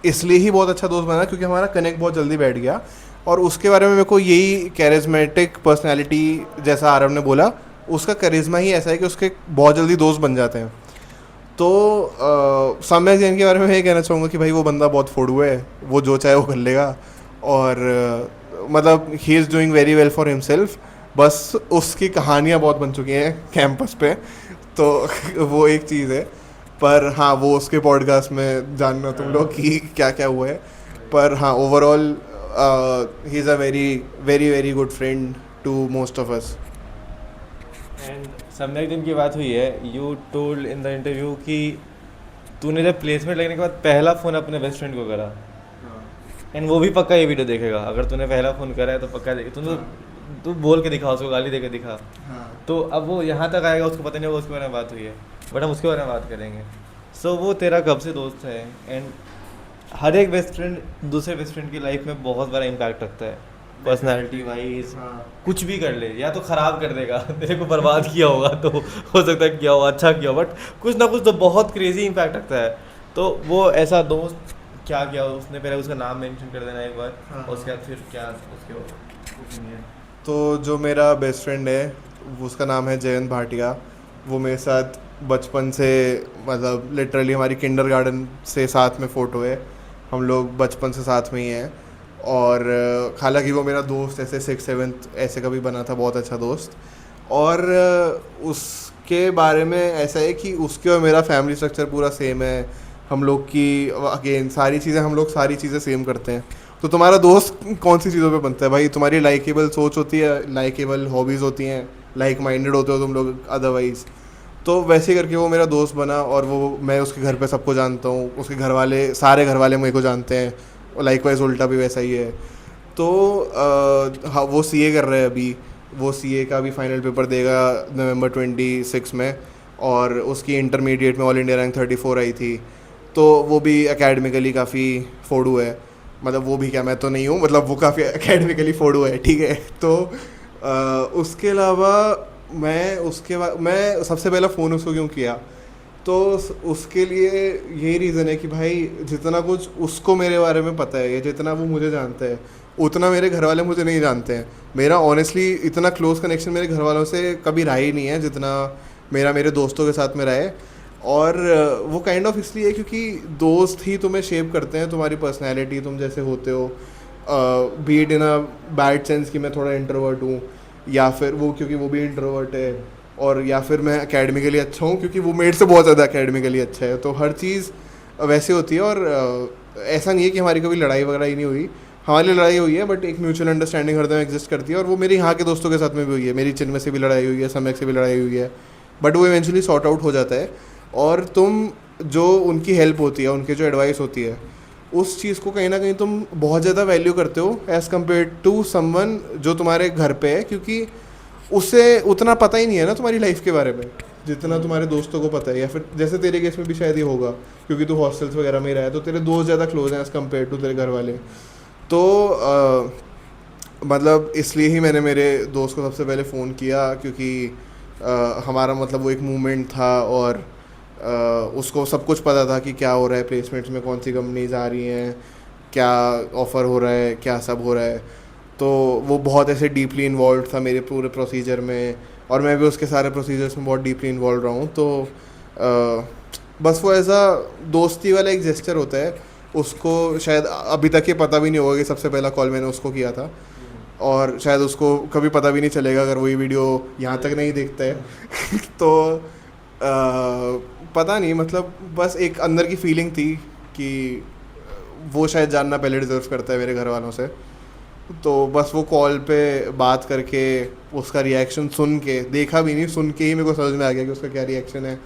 इसलिए ही बहुत अच्छा दोस्त बना क्योंकि हमारा कनेक्ट बहुत जल्दी बैठ गया। और उसके बारे में मेरे को यही कैरिज्मेटिक पर्सनैलिटी, जैसा आरव ने बोला, उसका करिश्मा ही ऐसा है कि उसके बहुत जल्दी दोस्त बन जाते हैं। तो सम्यक जैन के बारे में ये कहना चाहूँगा कि भाई वो बंदा बहुत फोड़ू है, वो जो चाहे वो कर लेगा, और मतलब he is doing very well for himself. बस उसकी कहानियाँ बहुत बन चुकी हैं कैंपस पे, तो वो एक चीज़ है। पर हाँ, वो उसके पॉडकास्ट में जानना तुम लोग कि क्या क्या हुआ है। पर हाँ, overall he is a very very very good friend to most of us. And Samyak दिन की बात हुई है, you told in the interview कि तूने जब प्लेसमेंट लगने के बाद पहला फ़ोन अपने बेस्ट फ्रेंड को करा, एंड वो भी पक्का ये वीडियो देखेगा। अगर तूने पहला फ़ोन करा है तो पक्का देखे, तू बोल के दिखा, उसको गाली दे के दिखा। तो अब वो यहाँ तक आएगा, उसको पता नहीं होगा उसके बारे में बात हुई है, बट हम उसके बारे में बात करेंगे। सो वो तेरा कब से दोस्त है, एंड हर एक बेस्ट फ्रेंड दूसरे बेस्ट फ्रेंड की लाइफ में बहुत बड़ा इम्पैक्ट रखता है, पर्सनैलिटी वाइज। कुछ भी कर ले, या तो ख़राब कर देगा, तेरे को बर्बाद किया होगा तो हो सकता है किया हो, अच्छा किया, बट कुछ ना कुछ तो बहुत क्रेजी इम्पैक्ट रखता है। तो वो ऐसा दोस्त क्या किया उसने, पहले उसका नाम मेंशन कर देना एक बार, उसके बाद फिर क्या उसके ओपिनियन। तो जो मेरा बेस्ट फ्रेंड है उसका नाम है जयंत भाटिया। वो मेरे साथ बचपन से, मतलब लिटरली हमारी किंडरगार्टन से साथ में फ़ोटो है, हम लोग बचपन से साथ में ही हैं। और हालांकि वो मेरा दोस्त ऐसे 6th-7th ऐसे कभी बना था, बहुत अच्छा दोस्त। और उसके बारे में ऐसा है कि उसके और मेरा फैमिली स्ट्रक्चर पूरा सेम है। हम लोग की अगेन सारी चीज़ें, हम लोग सारी चीज़ें सेम करते हैं। तो तुम्हारा दोस्त कौन सी चीज़ों पे बनता है भाई? तुम्हारी लाइकेबल सोच होती है, लाइकेबल हॉबीज़ होती हैं, लाइक माइंडेड होते हो तुम लोग अदरवाइज़। तो वैसे करके वो मेरा दोस्त बना, और वो मैं उसके घर पे सबको जानता हूँ, उसके घर वाले, सारे घर वाले मेरे को जानते हैं, और लाइकवाइज उल्टा भी वैसा ही है। तो हाँ, वो सीए कर रहा है अभी, वो सीए का भी फाइनल पेपर देगा नवंबर 26 में, और उसकी इंटरमीडिएट में ऑल इंडिया रैंक 34 आई थी। तो वो भी एकेडमिकली काफ़ी फोड़ू है, मतलब वो भी क्या, मैं तो नहीं हूँ, मतलब वो काफ़ी एकेडमिकली फोड़ू है, ठीक है। तो उसके अलावा मैं सबसे पहला फ़ोन उसको क्यों किया तो उसके लिए यही रीज़न है कि भाई जितना कुछ उसको मेरे बारे में पता है या जितना वो मुझे जानता है उतना मेरे घर वाले मुझे नहीं जानते हैं। मेरा ऑनेस्टली इतना क्लोज कनेक्शन मेरे घर वालों से कभी रहा ही नहीं है जितना मेरा मेरे दोस्तों के साथ में रहा है। और वो काइंड ऑफ इसलिए है क्योंकि दोस्त ही तुम्हें शेप करते हैं, तुम्हारी पर्सनैलिटी, तुम जैसे होते हो। B it in a bad sense कि मैं थोड़ा इंट्रोवर्ट हूँ, या फिर वो क्योंकि वो भी इंट्रोवर्ट है, और या फिर मैं एकेडमिकली अच्छा हूँ क्योंकि वो मेरे से बहुत ज़्यादा एकेडमिकली अच्छा है। तो हर चीज़ वैसे होती है। और ऐसा नहीं है कि हमारी कभी लड़ाई वगैरह ही नहीं हुई, हमारी लड़ाई हुई है, बट एक म्यूचुअल अंडरस्टैंडिंग हरदम एग्जिस्ट करती है। और वो मेरे यहाँ के दोस्तों के साथ में भी हुई है, मेरी चिन्मय से भी लड़ाई हुई है, सम्यक से भी लड़ाई हुई है, बट वो इवेंचुअली सॉर्ट आउट हो जाता है। और तुम जो उनकी हेल्प होती है, उनकी जो एडवाइस होती है, उस चीज़ को कहीं ना कहीं तुम बहुत ज़्यादा वैल्यू करते हो एज़ कम्पेयर टू समवन जो तुम्हारे घर पे है, क्योंकि उसे उतना पता ही नहीं है ना तुम्हारी लाइफ के बारे में जितना तुम्हारे दोस्तों को पता है। या फिर जैसे तेरे केस में भी शायद ही होगा क्योंकि तू हॉस्टल्स वगैरह में रहा है, तो तेरे दोस्त ज़्यादा क्लोज हैं एज़ कम्पेयर टू तेरे घर वाले। तो मतलब इसलिए ही मैंने मेरे दोस्त को सबसे पहले फ़ोन किया, क्योंकि हमारा मतलब वो एक मूवमेंट था, और उसको सब कुछ पता था कि क्या हो रहा है, प्लेसमेंट्स में कौन सी कंपनीज आ रही हैं, क्या ऑफ़र हो रहा है, क्या सब हो रहा है। तो वो बहुत ऐसे डीपली इन्वॉल्व था मेरे पूरे प्रोसीजर में, और मैं भी उसके सारे प्रोसीजर्स में बहुत डीपली इन्वॉल्व रहा हूँ। तो बस वो ऐसा दोस्ती वाला एक जेस्चर होता है, उसको शायद अभी तक ये पता भी नहीं होगा कि सबसे पहला कॉल मैंने उसको किया था, और शायद उसको कभी पता भी नहीं चलेगा अगर वही वीडियो यहाँ तक नहीं देखता है। तो पता नहीं, मतलब बस एक अंदर की फीलिंग थी कि वो शायद जानना पहले डिज़र्व करता है मेरे घर वालों से। तो बस वो कॉल पे बात करके उसका रिएक्शन सुन के, देखा भी नहीं, सुन के ही मेरे को समझ में आ गया कि उसका क्या रिएक्शन है।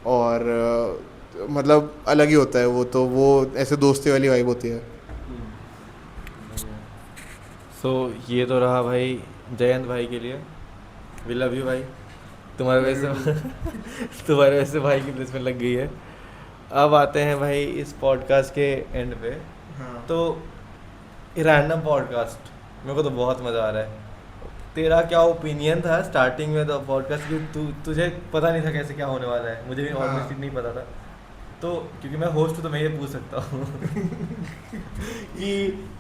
और मतलब अलग ही होता है वो, तो वो ऐसे दोस्ती वाली वाइब होती है। सो ये तो रहा भाई जयंत भाई के लिए, वी लव यू भाई, तुम्हारे वैसे तुम्हारे वैसे भाई की प्लेसमेंट लग गई है। अब आते हैं भाई इस पॉडकास्ट के एंड पे। हाँ। तो रैंडम पॉडकास्ट मेरे को तो बहुत मज़ा आ रहा है। तेरा क्या ओपिनियन था स्टार्टिंग में तो पॉडकास्ट की, तुझे पता नहीं था कैसे क्या होने वाला है, मुझे भी हाँ। ऑनेस्टली नहीं पता था। तो क्योंकि मैं होस्ट हूँ तो मैं ये पूछ सकता हूँ कि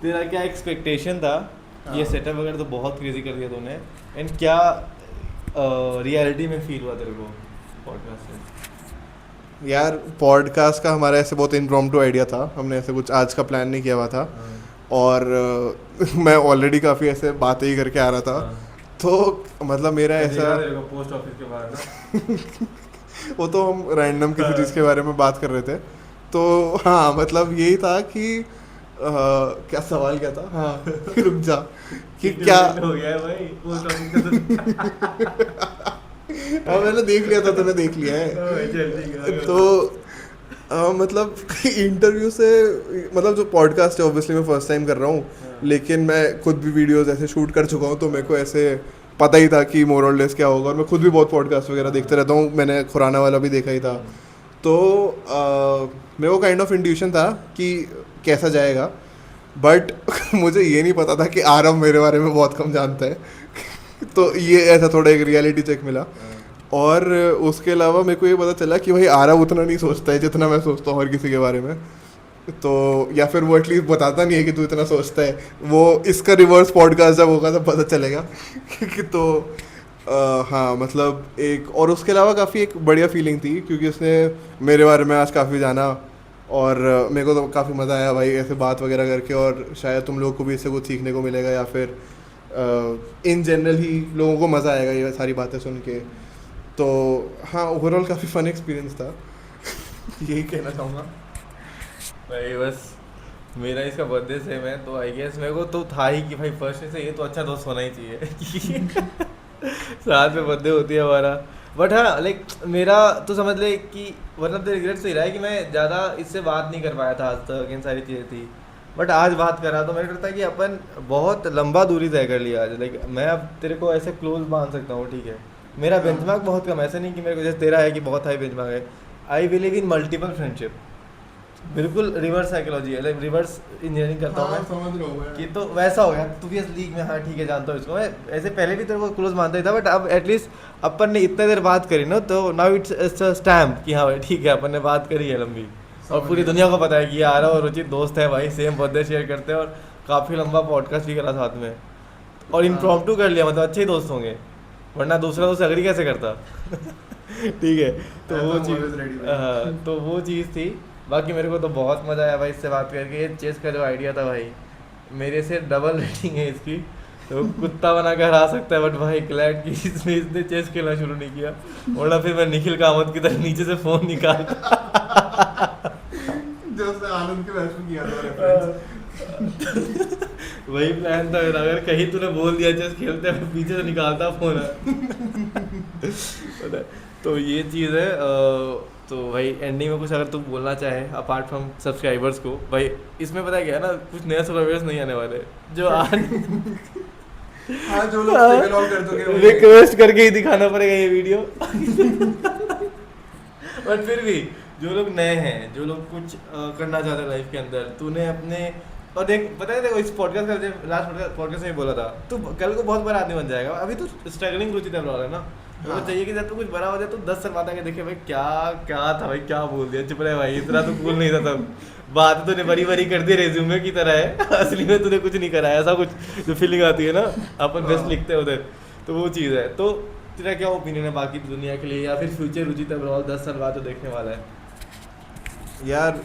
तेरा क्या एक्सपेक्टेशन था। ये हाँ। सेटअप वगैरह तो बहुत क्रेजी कर दिया तूने, एंड क्या रियलिटी में फील हुआ तेरे को पॉडकास्ट से? यार पॉडकास्ट का हमारा ऐसे बहुत इम्प्रॉम्प्टू आइडिया था, हमने ऐसे कुछ आज का प्लान नहीं किया हुआ था। और मैं ऑलरेडी काफ़ी ऐसे बातें ही करके आ रहा था। तो मतलब मेरा ऐसा पोस्ट ऑफिस के बाहर ना वो तो हम रैंडम किसी चीज़ के बारे में बात कर रहे थे। तो हाँ, मतलब यही था कि क्या सवाल क्या था, हाँ रुक जा, कि क्या हो गया है भाई पोस्ट ऑफिस हाँ मैंने देख लिया था, तूने देख लिया है। तो मतलब इंटरव्यू से, मतलब जो पॉडकास्ट है ऑब्वियसली मैं फर्स्ट टाइम कर रहा हूँ, लेकिन मैं खुद भी वीडियोस ऐसे शूट कर चुका हूँ, तो मेरे को ऐसे पता ही था कि मोर और लेस क्या होगा। और मैं खुद भी बहुत पॉडकास्ट वगैरह देखते रहता हूँ, मैंने खुराना वाला भी देखा ही था। तो मेरे को काइंड ऑफ इंट्यूशन था कि कैसा जाएगा, बट मुझे ये नहीं पता था कि आरव मेरे बारे में बहुत कम जानता है। तो ये ऐसा थोड़ा एक रियलिटी चेक मिला। और उसके अलावा मेरे को ये पता चला कि भाई आरव उतना नहीं सोचता है जितना मैं सोचता हूँ हर किसी के बारे में। तो या फिर वो एटलीस्ट बताता नहीं है कि तू इतना सोचता है, वो इसका रिवर्स पॉडकास्ट जब होगा तब पता चलेगा। तो हाँ मतलब एक, और उसके अलावा काफ़ी एक बढ़िया फीलिंग थी क्योंकि उसने मेरे बारे में आज काफ़ी जाना, और मेरे को तो काफ़ी मज़ा आया भाई ऐसे बात वगैरह करके। और शायद तुम लोग को भी इससे कुछ सीखने को मिलेगा, या फिर इन जनरल ही लोगों को मज़ा आएगा ये सारी बातें सुन के। तो हाँ, ओवरऑल काफ़ी फन एक्सपीरियंस था। यही कहना चाहूँगा भाई। बस मेरा इसका बर्थडे सेम है, तो आई गेस मेरे को तो था ही कि भाई फर्स्ट से ये तो अच्छा दोस्त होना ही चाहिए। साथ में बर्थडे होती है हमारा। बट हाँ लाइक मेरा तो समझ ले कि वन ऑफ द रिग्रेट्स ही रहा है कि मैं ज़्यादा इससे बात नहीं कर पाया था आज तक, इन सारी चीज़ें थी। बट आज बात करा तो मेरे को लगता है कि अपन बहुत लंबा दूरी तय कर लिया आज। लाइक मैं अब तेरे को ऐसे क्लोज मान सकता हूँ, ठीक है। मेरा बेंचमार्क बहुत कम, ऐसे नहीं कि मेरे को जैसे तेरा है कि बहुत हाई बेंचमार्क है। I believe in multiple friendship. बिल्कुल रिवर्स साइकोलॉजी है, लाइक रिवर्स इंजीनियरिंग करता हूँ मैं समझ रहा हूँ मैं कि तो वैसा हो गया तू भी लीग में। हाँ ठीक है, जानता हूँ इसको मैं, ऐसे पहले भी तेरे को क्लोज मानता ही था, बट अब एटलीस्ट अपन ने इतने देर बात करी ना, तो नाउ इट्स अ स्टैम्प कि हाँ भाई ठीक है अपन ने बात करी है लंबी, और समझ पूरी गया। दुनिया को पता है कि ये आरव और रुचित दोस्त है भाई, सेम बर्थडे शेयर करते हैं, और काफ़ी लंबा पॉडकास्ट भी करा साथ में, और इम्प्रॉम्प्टू कर लिया, मतलब अच्छे ही दोस्त होंगे, वरना दूसरा दोस्त अग्री कैसे करता। ठीक है, तो I वो am चीज़, always ready भाई। हाँ, तो वो चीज़ थी। बाकी मेरे को तो बहुत मज़ा आया भाई इससे बात करके। ये चेस का जो आइडिया था भाई, मेरे से डबल रेटिंग है इसकी, तो कुत्ता बना कर हरा सकता है, बट भाई ग्लैड कि इसमें इसने चेस खेलना शुरू नहीं किया, वरना फिर मैं निखिल कामत की तरह नीचे से फ़ोन निकालता। जो उसने आनंद के मैच में किया था रेफरेंस। वही प्लान था मेरा, अगर कहीं तूने बोल दिया चेस खेलते हैं, मैं पीछे से निकालता फोन पता है? तो ये चीज़ है। तो भाई एंडिंग में कुछ अगर तू बोलना चाहे अपार्ट फ्रॉम सब्सक्राइबर्स को, भाई इसमें पता है क्या है ना, कुछ नए सब्सक्राइबर्स नहीं आने वाले जो हाँ जो लोग स्टेबल ऑन कर चुके हैं रिक्वेस्ट करके ही दिखाना पड़ेगा ये वीडियो। बट फिर भी जो लोग नए हैं, जो लोग कुछ करना चाहते हैं लाइफ के अंदर, तूने अपने, और देख पता है देखो इस पॉडकास्ट का लास्ट पॉडकास्ट में ही बोला था, तू कल को बहुत बड़ा आदमी बन जाएगा, अभी तो स्ट्रगलिंग रुचि तब है ना, तो चाहिए कि जब तू कुछ बड़ा हो जाए तो 10 साल बाद आके देखे भाई क्या क्या था भाई, क्या बोल दिया, चुप रहे भाई, इतना तो कूल नहीं था तब, बात तूने बड़ी बड़ी कर दी रेज्यूमे की तरह है, असली में तूने कुछ नहीं करा है, ऐसा कुछ जो फीलिंग आती है ना, अपन बेस्ट लिखते हैं उधर, तो वो चीज़ है। तो तेरा क्या ओपिनियन है बाकी दुनिया के लिए, या फिर फ्यूचर रुचि तब 10 साल बाद जो देखने वाला है? यार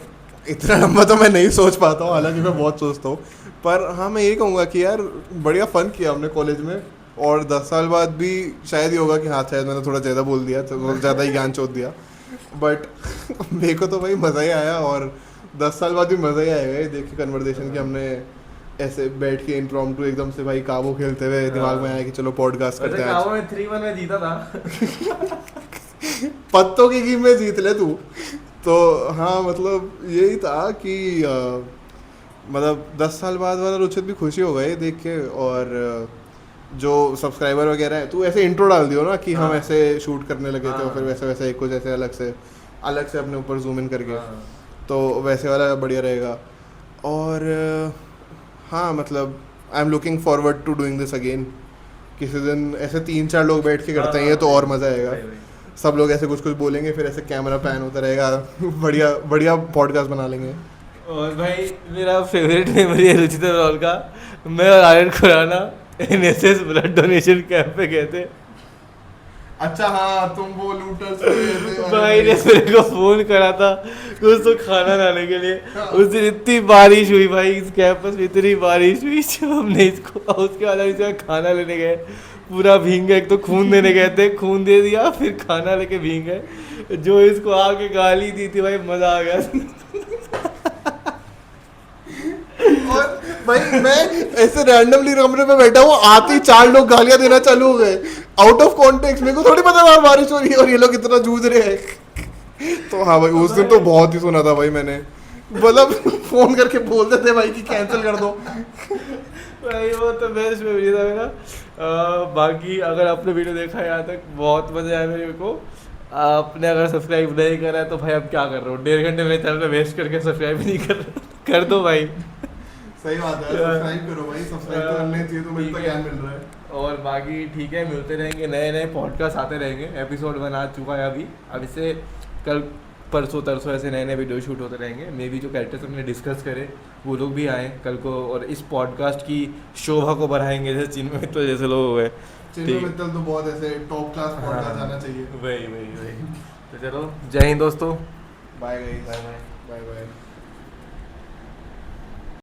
इतना लंबा तो मैं नहीं सोच पाता हूँ, हालांकि मैं बहुत सोचता हूँ, पर हाँ मैं यही कहूँगा कि यार बढ़िया फन किया हमने कॉलेज में, और 10 साल बाद भी शायद ही होगा कि हाँ शायद मैंने थोड़ा ज़्यादा बोल दिया, तो ज़्यादा ही ज्ञान चोट दिया, बट मेरे को तो भाई मज़ा ही आया, और 10 साल बाद भी मज़ा ही आएगा ये देख के कन्वर्सेशन कि हमने ऐसे बैठ के इम्प्रॉम्प्टू एकदम से भाई काबू खेलते हुए दिमाग में आया कि चलो पॉडकास्ट करते हैं आज। में 3-1 में जीता था। पत्तों की गेम में जीत ले तू। तो हाँ मतलब यही था कि मतलब 10 साल बाद वाला रुचित भी खुशी होगा ये देख के, और जो सब्सक्राइबर वगैरह है, तू ऐसे इंट्रो डाल दियो ना कि हम ऐसे शूट करने लगे थे, और फिर वैसे वैसे कुछ ऐसे अलग से अपने ऊपर जूम इन करके, तो वैसे वाला बढ़िया रहेगा। और हाँ मतलब I am looking forward to doing this again, किसी दिन ऐसे 3-4 लोग बैठ के करते हैं ये, तो और मज़ा आएगा, सब लोग ऐसे कुछ कुछ बोलेंगे, फिर ऐसे कैमरा पैन होता रहेगा, बढ़िया बढ़िया पॉडकास्ट बना लेंगे। और भाई मेरा फेवरेट मेमोरी है रुचित रॉल का, मैं और Aryan Khurana NSS blood donation camp पे गए थे। अच्छा हाँ तुम वो लूटर्स भाई ने मेरे को फोन करा था कुछ तो खाना लाने के लिए, उस दिन इतनी बारिश हुई भाई इस कैंपस में, इतनी बारिश हुई जब हमने इसको, उसके बाद हम इसका खाना लेने गए, पूरा भीग गए, एक तो खून देने गए थे, खून दे दिया, फिर खाना लेके भीग गए, जो इसको आके गाली दी थी भाई मजा आ गया। और भाई मैं ऐसे रैंडमली कमरे में बैठा हूँ, आते ही 4 लोग गालियां देना चालू हो गए आउट ऑफ कॉन्टेक्स्ट, मेरे को थोड़ी पता वहाँ बारिश हो रही है और ये लोग इतना जूझ रहे हैं। तो हाँ भाई उस दिन तो बहुत ही सुना था भाई मैंने, मतलब फोन करके बोलते थे भाई कि कैंसिल कर दो। भाई वो तो बेस्ट मेमोरी था मेरा। बाकी अगर आपने वीडियो देखा है यहाँ तक, बहुत मजा आया मेरे को। आपने अगर सब्सक्राइब नहीं करा है तो भाई अब क्या कर रहे हो, 1.5 घंटे मेरे चैनल पे वेस्ट करके सब्सक्राइब नहीं कर दो भाई। सही बात है, सब्सक्राइब करो भाई, सब्सक्राइब तो करने चाहिए, तो मिलता ज्ञान मिल रहा है। और बाकी ठीक है, मिलते रहेंगे, नए नए पॉडकास्ट आते रहेंगे, एपिसोड बना चुका है अभी, अब इससे कल परसों तरसों ऐसे नए नए वीडियो शूट होते रहेंगे, मे बी जो कैरेक्टर्स हमने डिस्कस करे वो लोग भी आएँ कल को, और इस पॉडकास्ट की शोभा को बढ़ाएंगे, जैसे चिन्मय मित्तल जैसे लोग हो गए। चिन्मय मित्तल तो बहुत ऐसे टॉप क्लास पॉडकास्ट आना चाहिए। वही। तो चलो जय हिंद दोस्तों, बाय गाइस, बाय बाय।